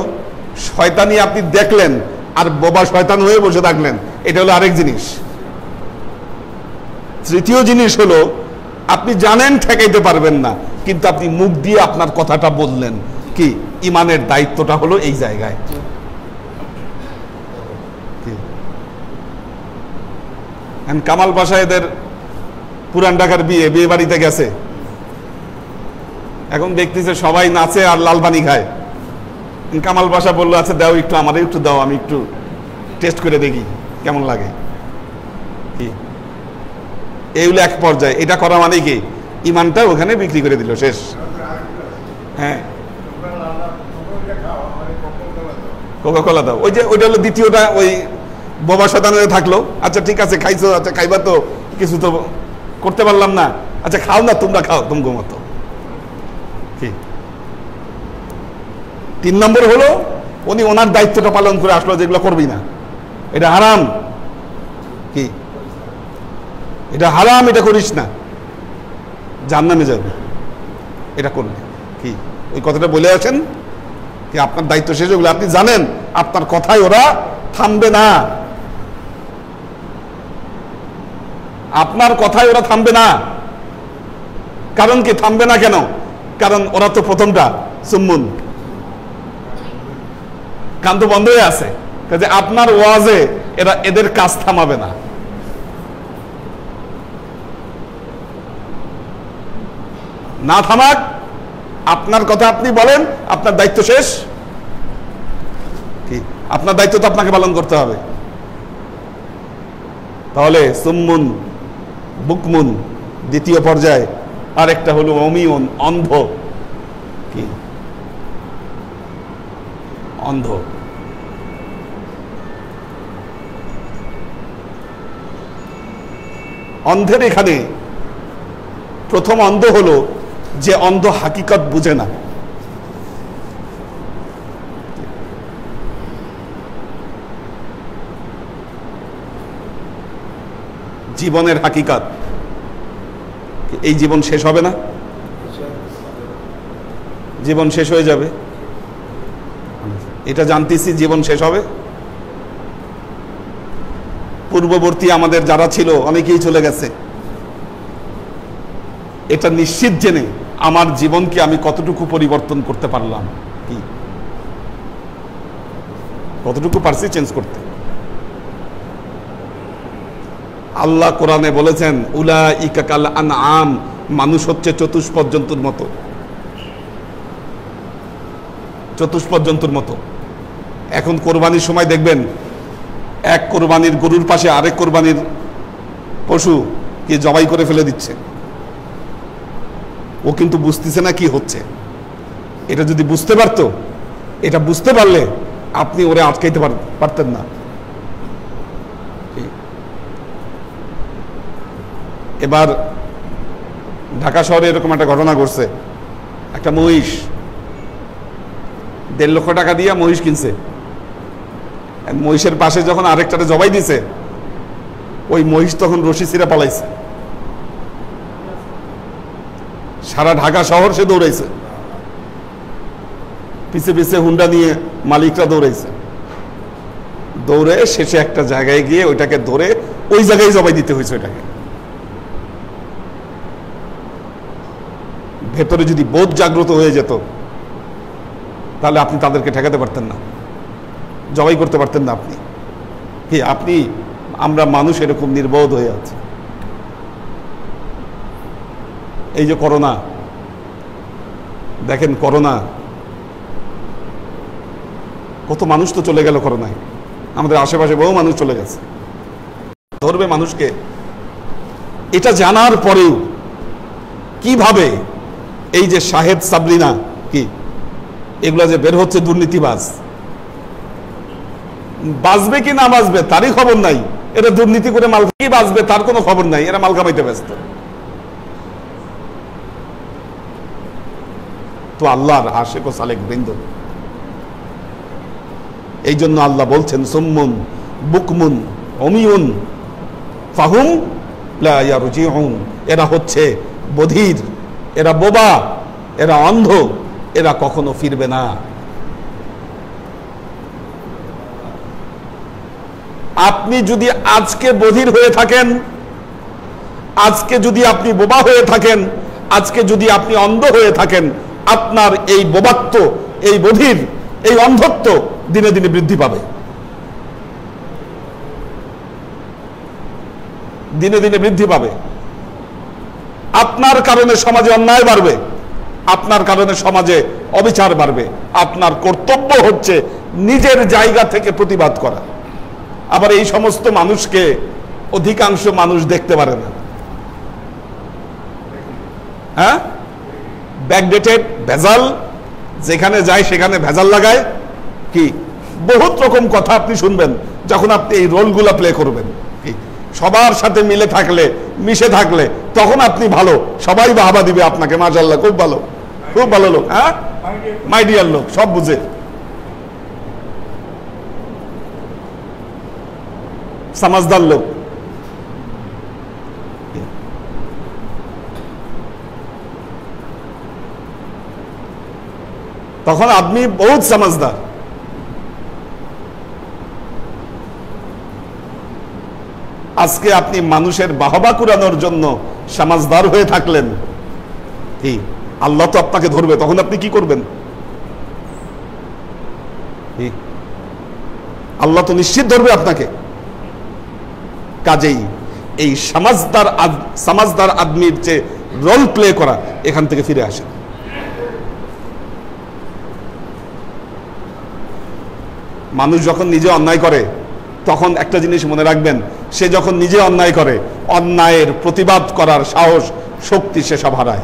শয়তানি আপনি দেখলেন আর বোবা শয়তান হয়ে বসে থাকলেন, এটা হলো আরেক জিনিস। তৃতীয় জিনিস হলো আপনি জানেন ঠেকাইতে পারবেন না, কিন্তু আপনি মুখ দিয়ে আপনার কথাটা বললেন। কি ইমানের দায়িত্বটা হলো এই জায়গায়। কামাল পাশা এদের পুরান ঢাকার বিয়ে বাড়িতে গেছে, এখন দেখতেছে সবাই নাচে আর লাল পানি খায়। কামাল পাশা বললো আচ্ছা দাও একটু, আমাদের একটু দাও, আমি একটু টেস্ট করে দেখি কেমন লাগে। কি এইগুলো এক পর্যায়ে এটা করা মানে কি ইমানটা ওখানে বিক্রি করে দিল, শেষ। হ্যাঁ, কোকা কোলা দাও, ওই যে ওইটা হলো দ্বিতীয়টা। ওই বোবা শয়তানে থাকলো, আচ্ছা ঠিক আছে খাইছো, আচ্ছা খাইবা তো, কিছু তো করতে পারলাম না, আচ্ছা খাও না, তোমরা খাও তুমি মতো। কি 3 নম্বর হলো উনি ওনার দায়িত্বটা পালন করে আসলো, যেগুলো করবি না, এটা হারাম। কি এটা হারাম, এটা করিস না, জাহান্নামে যাবে এটা করলে। কি ওই কথাটা বলে আছেন কি আপনার দায়িত্ব শেষ হয়ে গেল, আপনি জানেন আপনার কথায় ওরা থামবে না, আপনার কথায় ওরা থামবে না। কারণ কি থামবে না কেন? কারণ ওরা তো প্রথমটা সুম্মুন, কান তো বন্ধ হয়ে আছে, কাজে আপনার ওয়াজে এরা এদের কাজ থামাবে না। না থামাক, আপনার কথা আপনি বলেন, আপনার দায়িত্ব শেষ। কি আপনার দায়িত্ব তো আপনাকে পালন করতে হবে। তাহলে সুম্মুন বুকমুন দ্বিতীয় পর্যায়ে, আর একটা হলো অমিউন, অন্ধ। কি অন্ধ। অন্ধের এখানে প্রথম অন্ধ হলো যে অন্ধ হাকিকত বুঝে না। জীবনের হাকিকত, এই জীবন শেষ হবে না, জীবন শেষ হয়ে যাবে, এটা জানতেছি জীবন শেষ হবে। পূর্ববর্তী আমাদের যারা ছিল অনেকেই চলে গেছে, এটা নিশ্চিত জেনে আমার জীবনকে আমি কতটুকু পরিবর্তন করতে পারলাম, কি কতটুকু পারছি চেঞ্জ করতে। আল্লাহ কোরআনে বলেছেন উলাইকা কাল আনআম, মানুষ হচ্ছে চতুষ্পদ জন্তুর মতো, চতুষ্পদ জন্তুর মতো। এখন কোরবানির সময় দেখবেন এক কোরবানির গরুর পাশে আরেক কোরবানির পশু কে জবাই করে ফেলে দিচ্ছে, ও কিন্তু বুঝতেছে না কি হচ্ছে। এটা যদি বুঝতে পারতো, এটা বুঝতে পারলে আপনি ওরে আটকাইতে পারতেন না। এবার ঢাকা শহরে এরকম একটা ঘটনা ঘটছে, একটা মহিষ 1.5 লক্ষ টাকা দিয়ে মহিষ কিনছে। মহিষের পাশে যখন আরেকটাতে জবাই দিছে, ওই মহিষ তখন রশি ছিঁড়ে পালাইছে। সারা ঢাকা শহর সে দৌড়াইছে, পিছে পিছে হুন্ডা নিয়ে মালিকরা দৌড়াইছে। দৌড়ে শেষে একটা জায়গায় গিয়ে ওইটাকে ধরে ওই জায়গায় জবাই দিতে হয়েছে। ওইটাকে ভেতরে যদি বোধ জাগ্রত হয়ে যেত, তাহলে আপনি তাদেরকে ঠেকাতে পারতেন না, জবাই করতে পারতেন না আপনি। কি আপনি, আমরা মানুষ এরকম নির্বোধ হয়ে আছে। এই যে করোনা, দেখেন করোনা, কত মানুষ তো চলে গেল করোনায়। আমাদের আশেপাশে বহু মানুষ চলে গেছে। ধরবে মানুষকে, এটা জানার পরেও কিভাবে এই যে শাহেদ সাবরিনা কি এগুলা যে বের হচ্ছে দুর্নীতিবাজ, বাঁচবে কি না বাঁচবে তারই খবর নাই। এরা দুর্নীতি করে মাল কি বাঁচবে তার কোনো খবর নাই, এরা মাল কামাইতে ব্যস্ত। তো আল্লাহর আশিক ও সালেক বৃন্দ, এই জন্য আল্লাহ বলছেন সুম্মুন বুকমুন উমিয়ুন ফাহুম লা ইয়ারজিউন। এরা হচ্ছে বধির, এরা বোবা, এরা অন্ধ, এরা কখনো ফিরবে না। আপনি যদি আজকে বধির হয়ে থাকেন, আজকে যদি আপনি বোবা হয়ে থাকেন, আজকে যদি আপনি অন্ধ হয়ে থাকেন, আপনার এই বোবাত্ব, এই বধির, এই অন্ধত্ব দিনে দিনে বৃদ্ধি পাবে, দিনে দিনে বৃদ্ধি পাবে। আপনার কারণে সমাজে অন্যায় বাড়বে, আপনার কারণে সমাজে অবিচার বাড়বে। আপনার কর্তব্য হচ্ছে নিজের জায়গা থেকে প্রতিবাদ করা। আবার এই সমস্ত মানুষকে অধিকাংশ মানুষ দেখতে পারে না। হ্যাঁ, ব্যাকডেটেড, ভেজাল, যেখানে যায় সেখানে ভেজাল লাগায়। কি বহুত রকম কথা আপনি শুনবেন যখন আপনি এই রোলগুলা প্লে করবেন। কি সবার সাথে মিলে থাকলে, মিশে থাকলে, তখন আপনি ভালো, সবাই বাহবা দিবে আপনাকে, মাশাআল্লাহ খুব ভালো, খুব ভালো লোক, হ্যাঁ মাই ডিয়ার লোক, সব বুঝে। সমাজদার লোক। তখন আপনি বহুত সমাজদার। আজকে আপনি মানুষের বাহবা কুড়ানোর জন্য সমাজদার হয়ে থাকলেন, কি আল্লাহ তো আপনাকে ধরবে, তখন আপনি কি করবেন? আল্লাহ তো নিশ্চিত ধরবে আপনাকে। কাজেই এই সমাজদার আদমির যে রোল প্লে করা, এখান থেকে ফিরে আসে। মানুষ যখন নিজে অন্যায় করে, তখন একটা জিনিস মনে রাখবেন, সে যখন নিজে অন্যায় করে, অন্যায়ের প্রতিবাদ করার সাহস, শক্তি সে সব হারায়।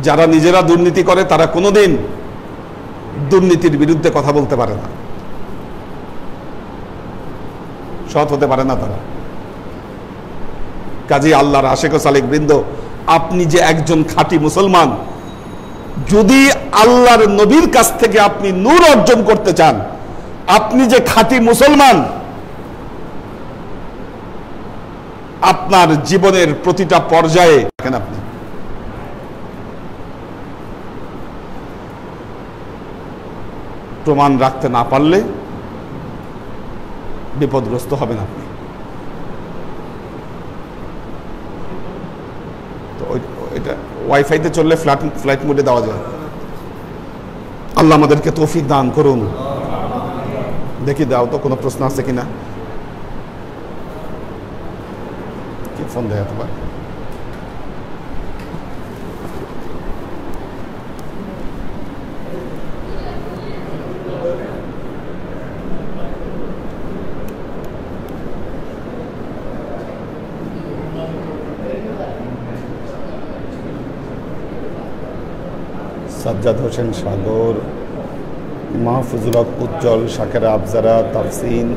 যারা নিজেরা দুর্নীতি করে তারা কোনোদিন দুর্নীতির বিরুদ্ধে কথা বলতে পারে না, সৎ হতে পারে না তারা। কাজী আল্লাহর আশিক ও সালেক বৃন্দ, আপনি যে একজন খাঁটি মুসলমান, যদি আল্লাহর নবীর কাছ থেকে আপনি নূর অর্জন করতে চান, আপনি যে খাঁটি মুসলমান, আপনার জীবনের প্রতিটা পর্যায়ে দেখেন, আপনি প্রমাণ রাখতে না পারলে বিপদগ্রস্ত হবেন আপনি। তো এটা ওয়াইফাইতে চললে ফ্লাইট মোডে দেওয়া যায়। আল্লাহ আমাদেরকে তৌফিক দান করুন। দেখি দাও তো কোনো প্রশ্ন আছে কিনা। কি ফোন দেয় তোমার? সাজ্জাদ হোসেন সাগর, মাহফুজুল হক উজ্জ্বল, শাকেরা আফজারা, তাফসিন,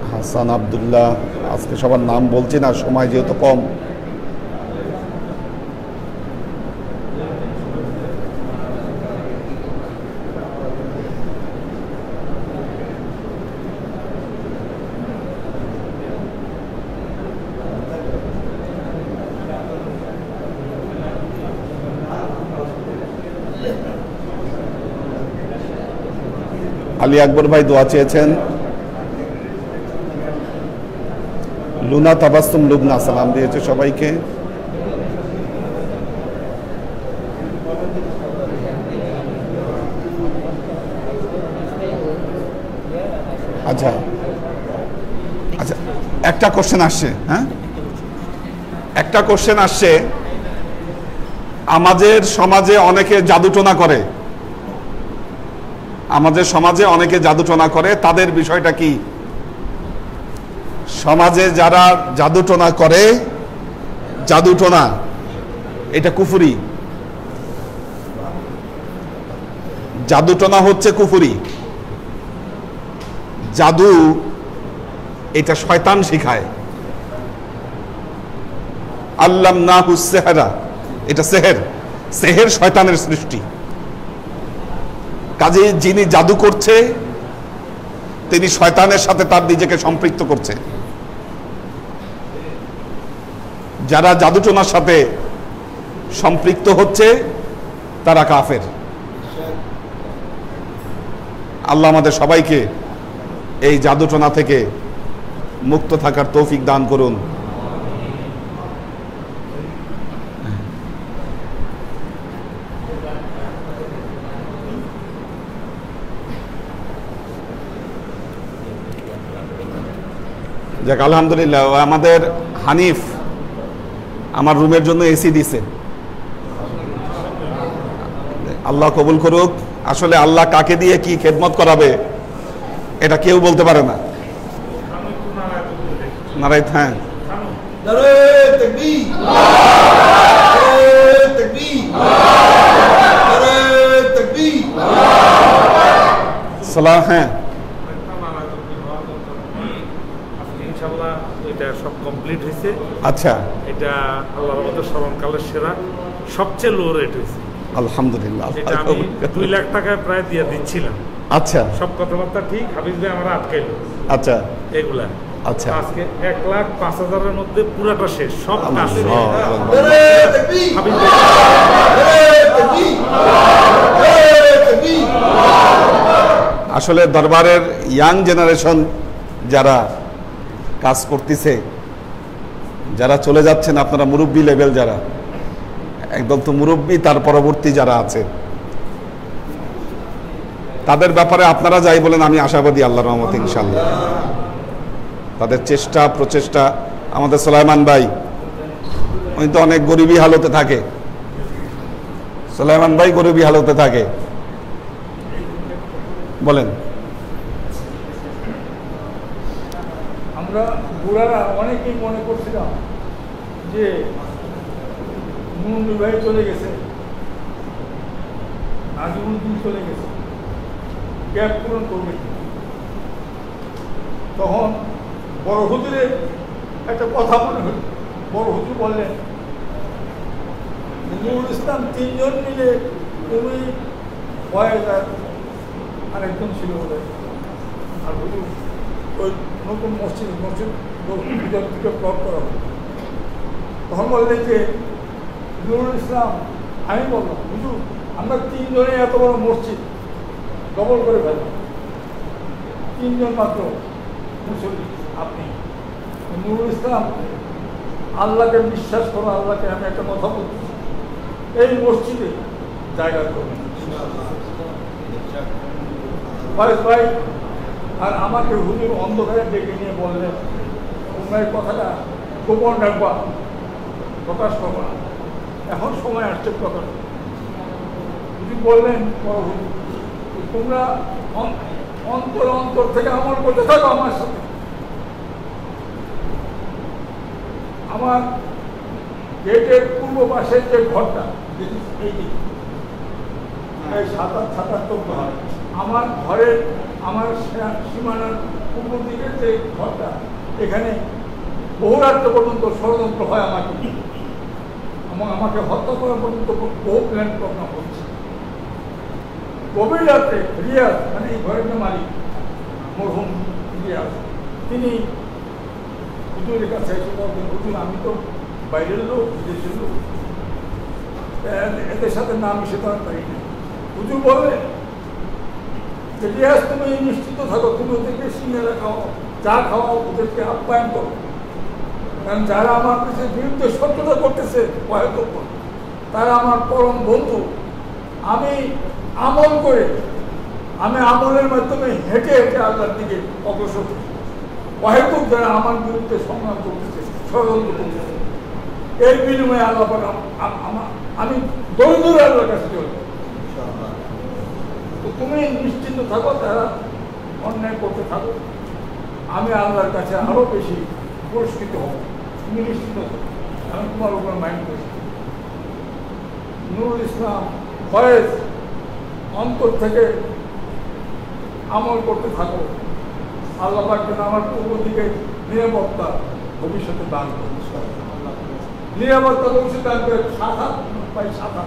হাসান আবদুল্লাহ। আজকে সবার নাম বলছি না, সময় যেহেতু কম। আলী আকবর ভাই দোয়া চেয়েছেন। লুনা তাবাসসুম লুবনা সালাম দিয়েছে সবাইকে। আচ্ছা আচ্ছা, একটা কোশ্চেন আসছে। হ্যাঁ, একটা কোশ্চেন আসছে। আমাদের সমাজে অনেকে জাদুটোনা করে, আমাদের সমাজে অনেকে জাদুটোনা করে, তাদের বিষয়টা কি? সমাজে যারা জাদুটোনা করে, জাদুটোনা এটা কুফরি। জাদুটোনা হচ্ছে কুফরি। জাদু এটা শয়তান শিখায়। আল্লামনাহু সিহরা, এটা সেহের। সেহের শয়তানের সৃষ্টি। কাজে যিনি জাদু করছে তিনি শয়তানের সাথে তার নিজেকে সম্পৃক্ত করছে। যারা জাদুটোনার সাথে সম্পৃক্ত হচ্ছে তারা কাফের। আল্লাহ আমাদের সবাইকে এই জাদুটোনা থেকে মুক্ত থাকার তৌফিক দান করুন। যাক, আলহামদুলিল্লাহ। আমাদের হানিফ আমার রুমের জন্য এসি দিছে, আল্লাহ কবুল করুক। আসলে আল্লাহ কাকে দিয়ে কি খেদমত করাবে এটা কেউ বলতে পারে না। নারাই, হ্যাঁ, সালাহ, হ্যাঁ, সব কমপ্লিট হয়েছে। আচ্ছা, এটা আল্লাহর মধ্যে স্মরণকালের সেরা, সবচেয়ে লো রেট হয়েছে, আলহামদুলিল্লাহ। এটা আমি 2 লাখ টাকায় প্রায় দিয়ে দিচ্ছিলাম। আচ্ছা, সব কথাবার্তা ঠিক, হাফিজ ভাই আমরা আটকাইল আচ্ছা, এগুলা। আচ্ছা, আজকে 1,05,000-এর মধ্যে পুরাটা শেষ, সব কাজ শেষ। হাফিজ ভাই আসলে দরবারের ইয়াং জেনারেশন যারা কাজ করতেছে, যারা চলে যাচ্ছেন, আপনারা মুরব্বী লেভেল যারা, একদম তো মুরব্বী, তার পরবর্তী যারা আছে, তাদের ব্যাপারে আপনারা যাই বলেন আমি আশাবাদী আল্লাহর রহমতে ইনশাআল্লাহ। তাদের চেষ্টা প্রচেষ্টা, আমাদের সুলাইমান ভাই উনি তো অনেক গরিবী হালতে থাকে, সুলাইমান ভাই গরিবী হালতে থাকে, বলেন। আমরা বুড়ারা অনেকেই মনে করছিলাম যে মুন্ডু ভাই চলে গেছে, নাজিমুদ্দিন চলে গেছে, গ্যাপ পূরণ করবে। তখন বড় হুজুরের একটা কথা মনে হল। বড় হুজুর বললেন, নুরুল ইসলাম 3 জন মিলে, তুমি আরেকজন ছিল বলে, আর হুজুর ওই নতুন মসজিদ ভিতর থেকে ব্লক করা হলো। তখন বললেন যে নুরুল ইসলাম, আমি বললাম হুজুর আমরা 3 জনে এত বড় মসজিদ ডবল করে ফেললাম, 3 জন মাত্র মুসল্লি আপনি। নুরুল ইসলাম, আল্লাহকে বিশ্বাস করো, আল্লাহকে আমি একটা কথা বলছি, এই মসজিদে জায়গা করবেন ভাই। আর আমাকে হুজুর অন্ধকারে ডেকে নিয়ে বললেন, তোমরা এই কথাটা গোপন রাখবা, প্রকাশ করবা না, এখন সময় আসছে কথা। হুজুর বললেন, তোমরা অন্তর অন্তর থেকে আমার করতে থাকো আমার সাথে। আমার গেটের পূর্ব পাশের যে ঘরটা এই ৭৭ ঘর, আমার ঘরের আমার সীমানার পূর্ব দিকের যে ঘরটা, এখানে বহুরাত্র পর্যন্ত ষড়যন্ত্র হয় আমাকে হত্যা করার পর্যন্ত বহু প্ল্যান প্রোগ্রাম হচ্ছে। গভীর রাত্রে রিয়াজ, মানে এই ঘরের যে মালিক মরহুম রিয়াজ, তিনি হুজুরের কাছে এসে বলতেন, হুজুর আমি তো বাইরের লোক, বিদেশের লোক, এদের সাথে না মিশে থাকতে পারি না। হুজুর বললেন যে রিয়াজ তুমি নিশ্চিত থাকো, তুমি ওদেরকে সিঙ্গারা খাওয়াও, চা খাওয়াও, ওদেরকে আপ্যায়ন করো, কারণ যারা আমার বিরুদ্ধে শত্রুতা করতেছে তারা আমার পরম বন্ধু। আমি আমল করে, আমি আমলের মাধ্যমে হেঁটে হেঁটে আল্লাহর দিকে অগ্রসর করি। অহেতুক যারা আমার বিরুদ্ধে সংগ্রাম করতেছে, ষড়যন্ত্র করতেছে, এর বিনিময়ে আল্লাহ আমি দরিদ্র আল্লাহর কাছে চলে। তো তুমি নিশ্চিন্ত থাকো, তারা অন্যায় করতে থাকো, আমি আল্লাহর কাছে আরো বেশি পুরস্কৃত হব, তুমি নিশ্চিন্ত থাকো, আমি তোমার উপর মাইন্ড করছি। নুরুল ইসলাম ফয়েজ অন্তর থেকে আমল করতে থাকো, আল্লাহ পাক যেন আমার পূর্ব দিকে নিরাপত্তা ভবিষ্যতে দান করে, নিরাপত্তা ভবিষ্যতে দান করে, শাখা পাই শাখা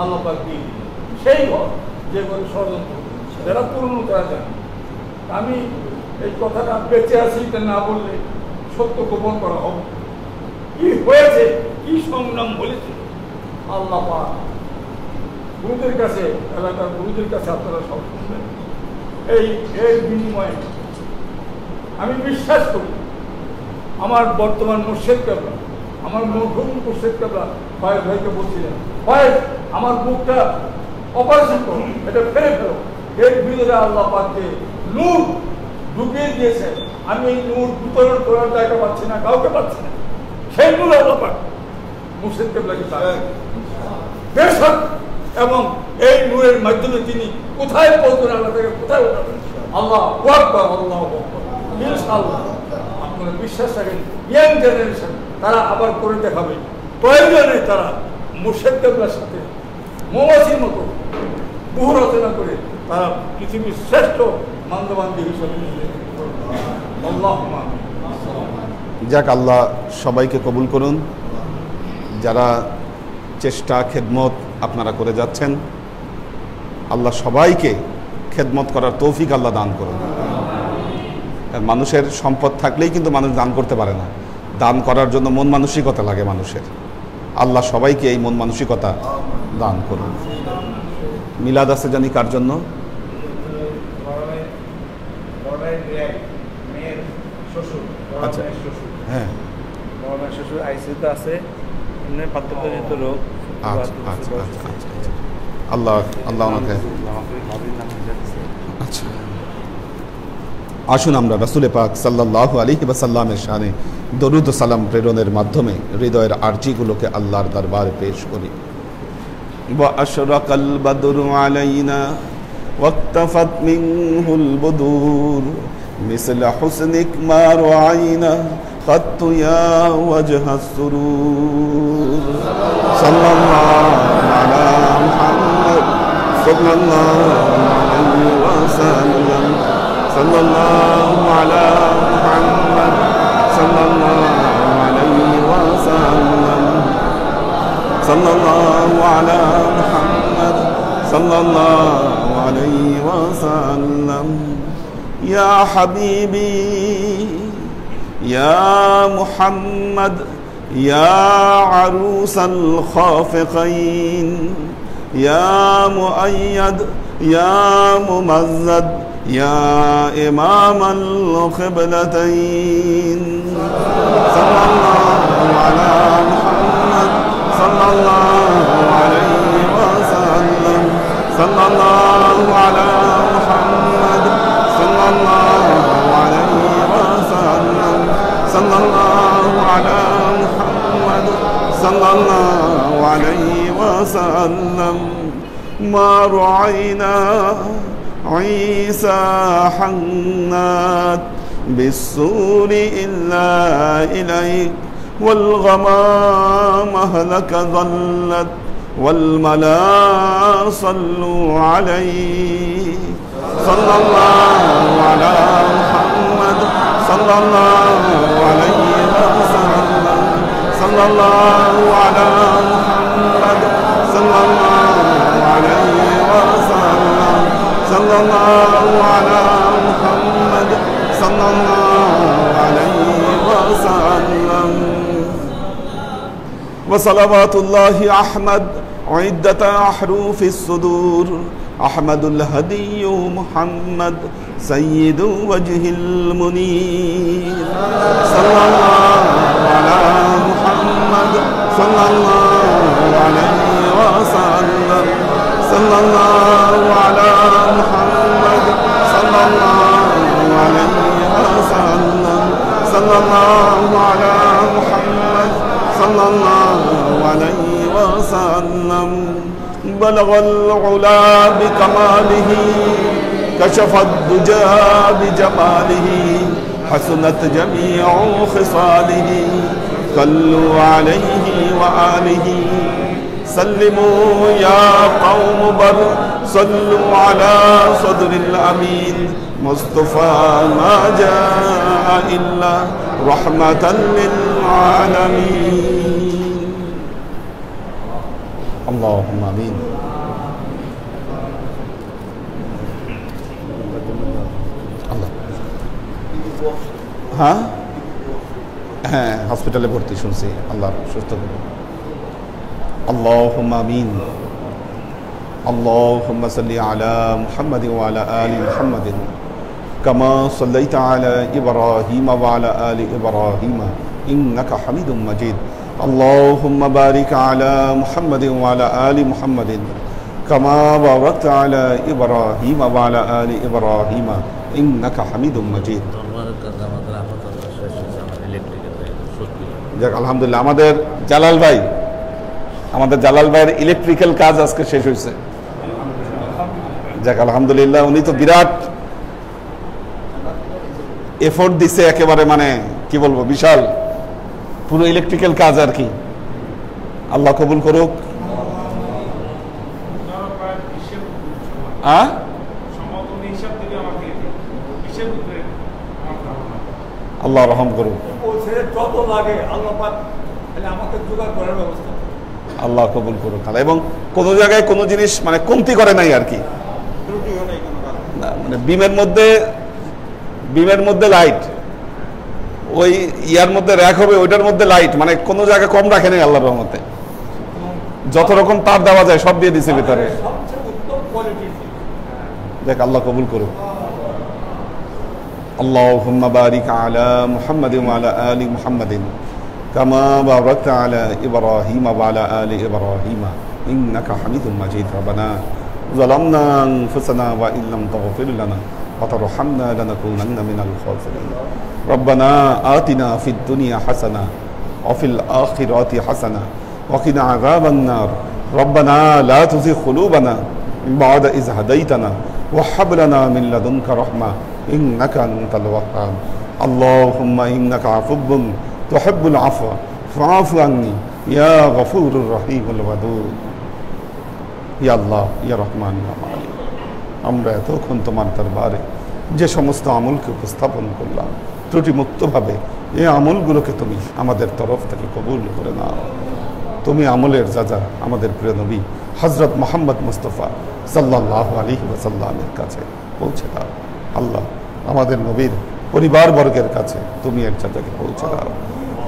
আল্লাহ পাক দিয়ে দিন সেই ঘর যে ঘরে ষড়যন্ত্র যারা পুরনো তারা জানে। আমি এই কথাটা বেঁচে আছি এটা না বললে সত্য গোপন করা হবে। কি হয়েছে, কি সংগ্রাম বলেছে আল্লাহ পাক গুরুদের কাছে, এলাকার গুরুদের কাছে আপনারা সব শুনবেন। এই বিনিময়ে আমি বিশ্বাস করি আমার বর্তমান মুর্শেদ কেবলা, আমার মরহুম মুর্শেদ কেবলা ফয়েজ ভাইকে বলছিলেন, ফয়েজ আমার বুকটা অপারেশন করো, এটা ফেলে ফেলো। এর ভিতরে আল্লাহ পাককে নূর ঢুকিয়ে দিয়েছে, আমি এই নূর বিতরণ করার জায়গা পাচ্ছি না, কাউকে পাচ্ছি না। সেই নূর আল্লাহ পাক মুর্শেদ কেবলাকে বেশ, এবং এই নূরের মাধ্যমে তিনি কোথায় পৌঁছবেন, আল্লাহ থেকে কোথায় উঠাবেন, আল্লাহ আকবার, আল্লাহ আকবার। ইনশাআল্লাহ আপনারা বিশ্বাস রাখেন, ইয়াং জেনারেশন তারা আবার করে দেখাবে। প্রয়োজনে তারা মুর্শেদ কেবলার সাথে মৌমাছির মতো বহু রচনা করে তারা পৃথিবীর শ্রেষ্ঠ মান্যবান্ধী হিসেবে আল্লাহ। যাক, আল্লাহ সবাইকে কবুল করুন। যারা চেষ্টা খেদমত আপনারা করে যাচ্ছেন, আল্লাহ সবাইকে খেদমত করার তৌফিক আল্লাহ দান করুন। মানুষের সম্পদ থাকলেই কিন্তু মানুষ দান করতে পারে না, দান করার জন্য মন মানসিকতা লাগে মানুষের। আল্লাহ সবাইকে এই মন মানসিকতা দান করুন। মিলাদ আছে জানি কার জন্য? আচ্ছা, হ্যাঁ, শ্বশুর আইসিইউতে আছে, এমনি পার্থক্যজনিত রোগ। আচ্ছা আচ্ছা আচ্ছা আচ্ছা, আল্লাহ আল্লাহ আমাকে। আচ্ছা, আসুন আমরা রাসূল পাক সাল্লাল্লাহু আলাইহি ওয়াসাল্লামের শানে দরুদ ও সালাম প্রেরণের মাধ্যমে হৃদয়ের আরজিগুলোকে আল্লাহর দরবারে পেশ করি। ওয়া আশরাকাল বাদরু আলাইনা ওয়াক্তাফাত মিনহুল বুদুর মিসলা হুসনিক মা রাআইনা قط يا وجه السرور صلى الله على محمد صلى الله عليه وسلم صلى الله على محمد صلى الله عليه وسلم صلى الله على محمد صلى الله عليه وسلم يا حبيبي يا محمد يا عروس الخافقين يا مؤيد يا ممزد يا إمام القبلتين صلى الله على محمد صلى الله عليه وسلم صلى الله على محمد صلى الله عليه وسلم صلى الله على محمد صلى الله عليه وسلم ما رعينا عيسى حنات بالسور إلا إليك والغمام هلك ظلت والملا صلوا عليه صلى الله على محمد صلى الله عليه وسلم صلى الله على محمد صلى الله عليه وسلم صلى الله على محمد صلى الله عليه وسلم وصلوات الله أحمد عدة أحرف الصدور أحمد الهدي محمد سيد وجه المنير صلى الله على محمد صلى الله عليه وسلم صلى الله على محمد صلى الله عليه وسلم صلى الله على محمد صلى الله عليه وسلم بلغ العلا بكماله كشف الدجى بجماله حسنت جميع خصاله صلوا عليه وآله سلموا يا قوم بر صلوا على صدر الأمين مصطفى ما جاء إلا رحمة للعالمين اللهم آمين হ্যাঁ হ্যাঁ হসপিটালে ভর্তি শুনছি আল্লাহ সুস্থ করুন اللهم آمين اللهم صل على محمد وعلى آل محمد كما صليت على إبراهيم وعلى آل إبراهيم إنك حميد مجيد اللهم بارك على محمد وعلى آل محمد كما باركت على إبراهيم وعلى آل إبراهيم إنك حميد مجيد যাক আলহামদুলিল্লাহ আমাদের জালাল ভাইয়ের ইলেকট্রিক্যাল কাজ আজকে শেষ হয়েছে যাক আলহামদুলিল্লাহ উনি তো বিরাট এফোর্ট দিছে একেবারে মানে কি বলবো বিশাল পুরো ইলেকট্রিক্যাল কাজ আর কি আল্লাহ কবুল করুক আল্লাহ রহম করুক আল্লাহ কবুল করুক এবং কোন জায়গায় কোন জিনিস মানে কমতি করে নাই আর কি মানে বিমের মধ্যে লাইট ওই ইয়ার মধ্যে র্যাক হবে ওইটার মধ্যে লাইট মানে কোন জায়গায় কম রাখে নাই আল্লাহর রহমতে যত রকম তার দেওয়া যায় সব দিয়ে দিছে ভিতরে দেখ আল্লাহ কবুল করুক اللهم بارك على محمد وعلى آل محمد كما باركت على إبراهيم وعلى آل إبراهيم إنك حميد مجيد ربنا ظلمنا أنفسنا وإن لم تغفر لنا وترحمنا لنكونن من الخاسرين ربنا آتنا في الدنيا حسنة وفي الآخرة حسنة وقنا عذاب النار ربنا لا تزغ قلوبنا بعد إذ هديتنا وهب لنا من لدنك رحمة إنك أنت الوهاب اللهم إنك عفو تحب العفو فاعف عني يا غفور الرحيم الودود يا الله يا رحمن يا مالك আমরা এতক্ষণ তোমার দরবারে যে সমস্ত আমলকে উপস্থাপন করলাম ত্রুটি মুক্তভাবে এই আমলগুলোকে তুমি আমাদের তরফ থেকে কবুল করে নাও তুমি আমলের যাজা আমাদের প্রিয় নবী হযরত মুহাম্মদ মুস্তাফা সাল্লাল্লাহু আলাইহি ওয়াসাল্লামের কাছে পৌঁছে দাও আল্লাহ আমাদের নবীর পরিবারবর্গের কাছে তুমি এক জায়গাকে পৌঁছে দাও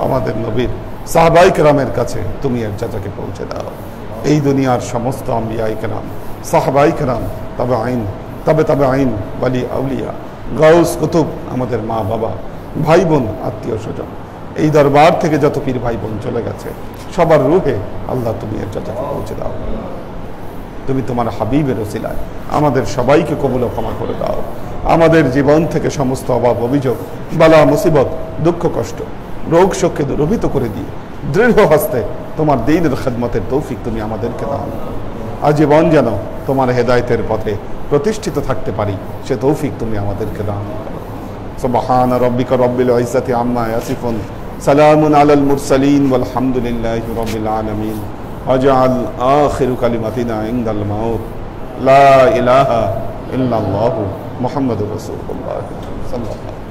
আমাদের নবীর সাহাবায়ে কেরামের কাছে তুমি এক জায়গাকে পৌঁছে দাও এই দুনিয়ার সমস্ত আম্বিয়ায়ে কেরাম সাহাবায়ে কেরাম তবে আইন ওয়ালি আউলিয়া গাউস কুতুব আমাদের মা বাবা ভাই বোন আত্মীয় স্বজন এই দরবার থেকে যত পীর ভাই বোন চলে গেছে সবার রূহে আল্লাহ তুমি এক জায়গাকে পৌঁছে দাও তুমি তোমার হাবিবের ওসিলায় আমাদের সবাইকে কবুল ও ক্ষমা করে দাও আমাদের জীবন থেকে সমস্ত অভাব অভিযোগ বালা মুসিবত দুঃখ কষ্ট রোগ শোককে দূরীভূত করে দিয়ে দৃঢ় হস্তে তোমার দ্বীনের খেদমতের তৌফিক তুমি আমাদেরকে দাও আজীবন যেন তোমার হেদায়েতের পথে প্রতিষ্ঠিত থাকতে পারি সে তৌফিক তুমি আমাদেরকে দাও সুবহান রাব্বিকা রব্বিল ইজ্জাতি আম্মা ইয়াসিফুন সালামুন আলাল মুরসালিন ওয়ালহামদুলিল্লাহি রাব্বিল আলামিন ওয়াজআল আখিরু কালিমাতিনা ইনদাল মাউত লা ইলাহা ইল্লাল্লাহু মুহাম্মাদুর রাসূলুল্লাহ সাল্লাল্লাহু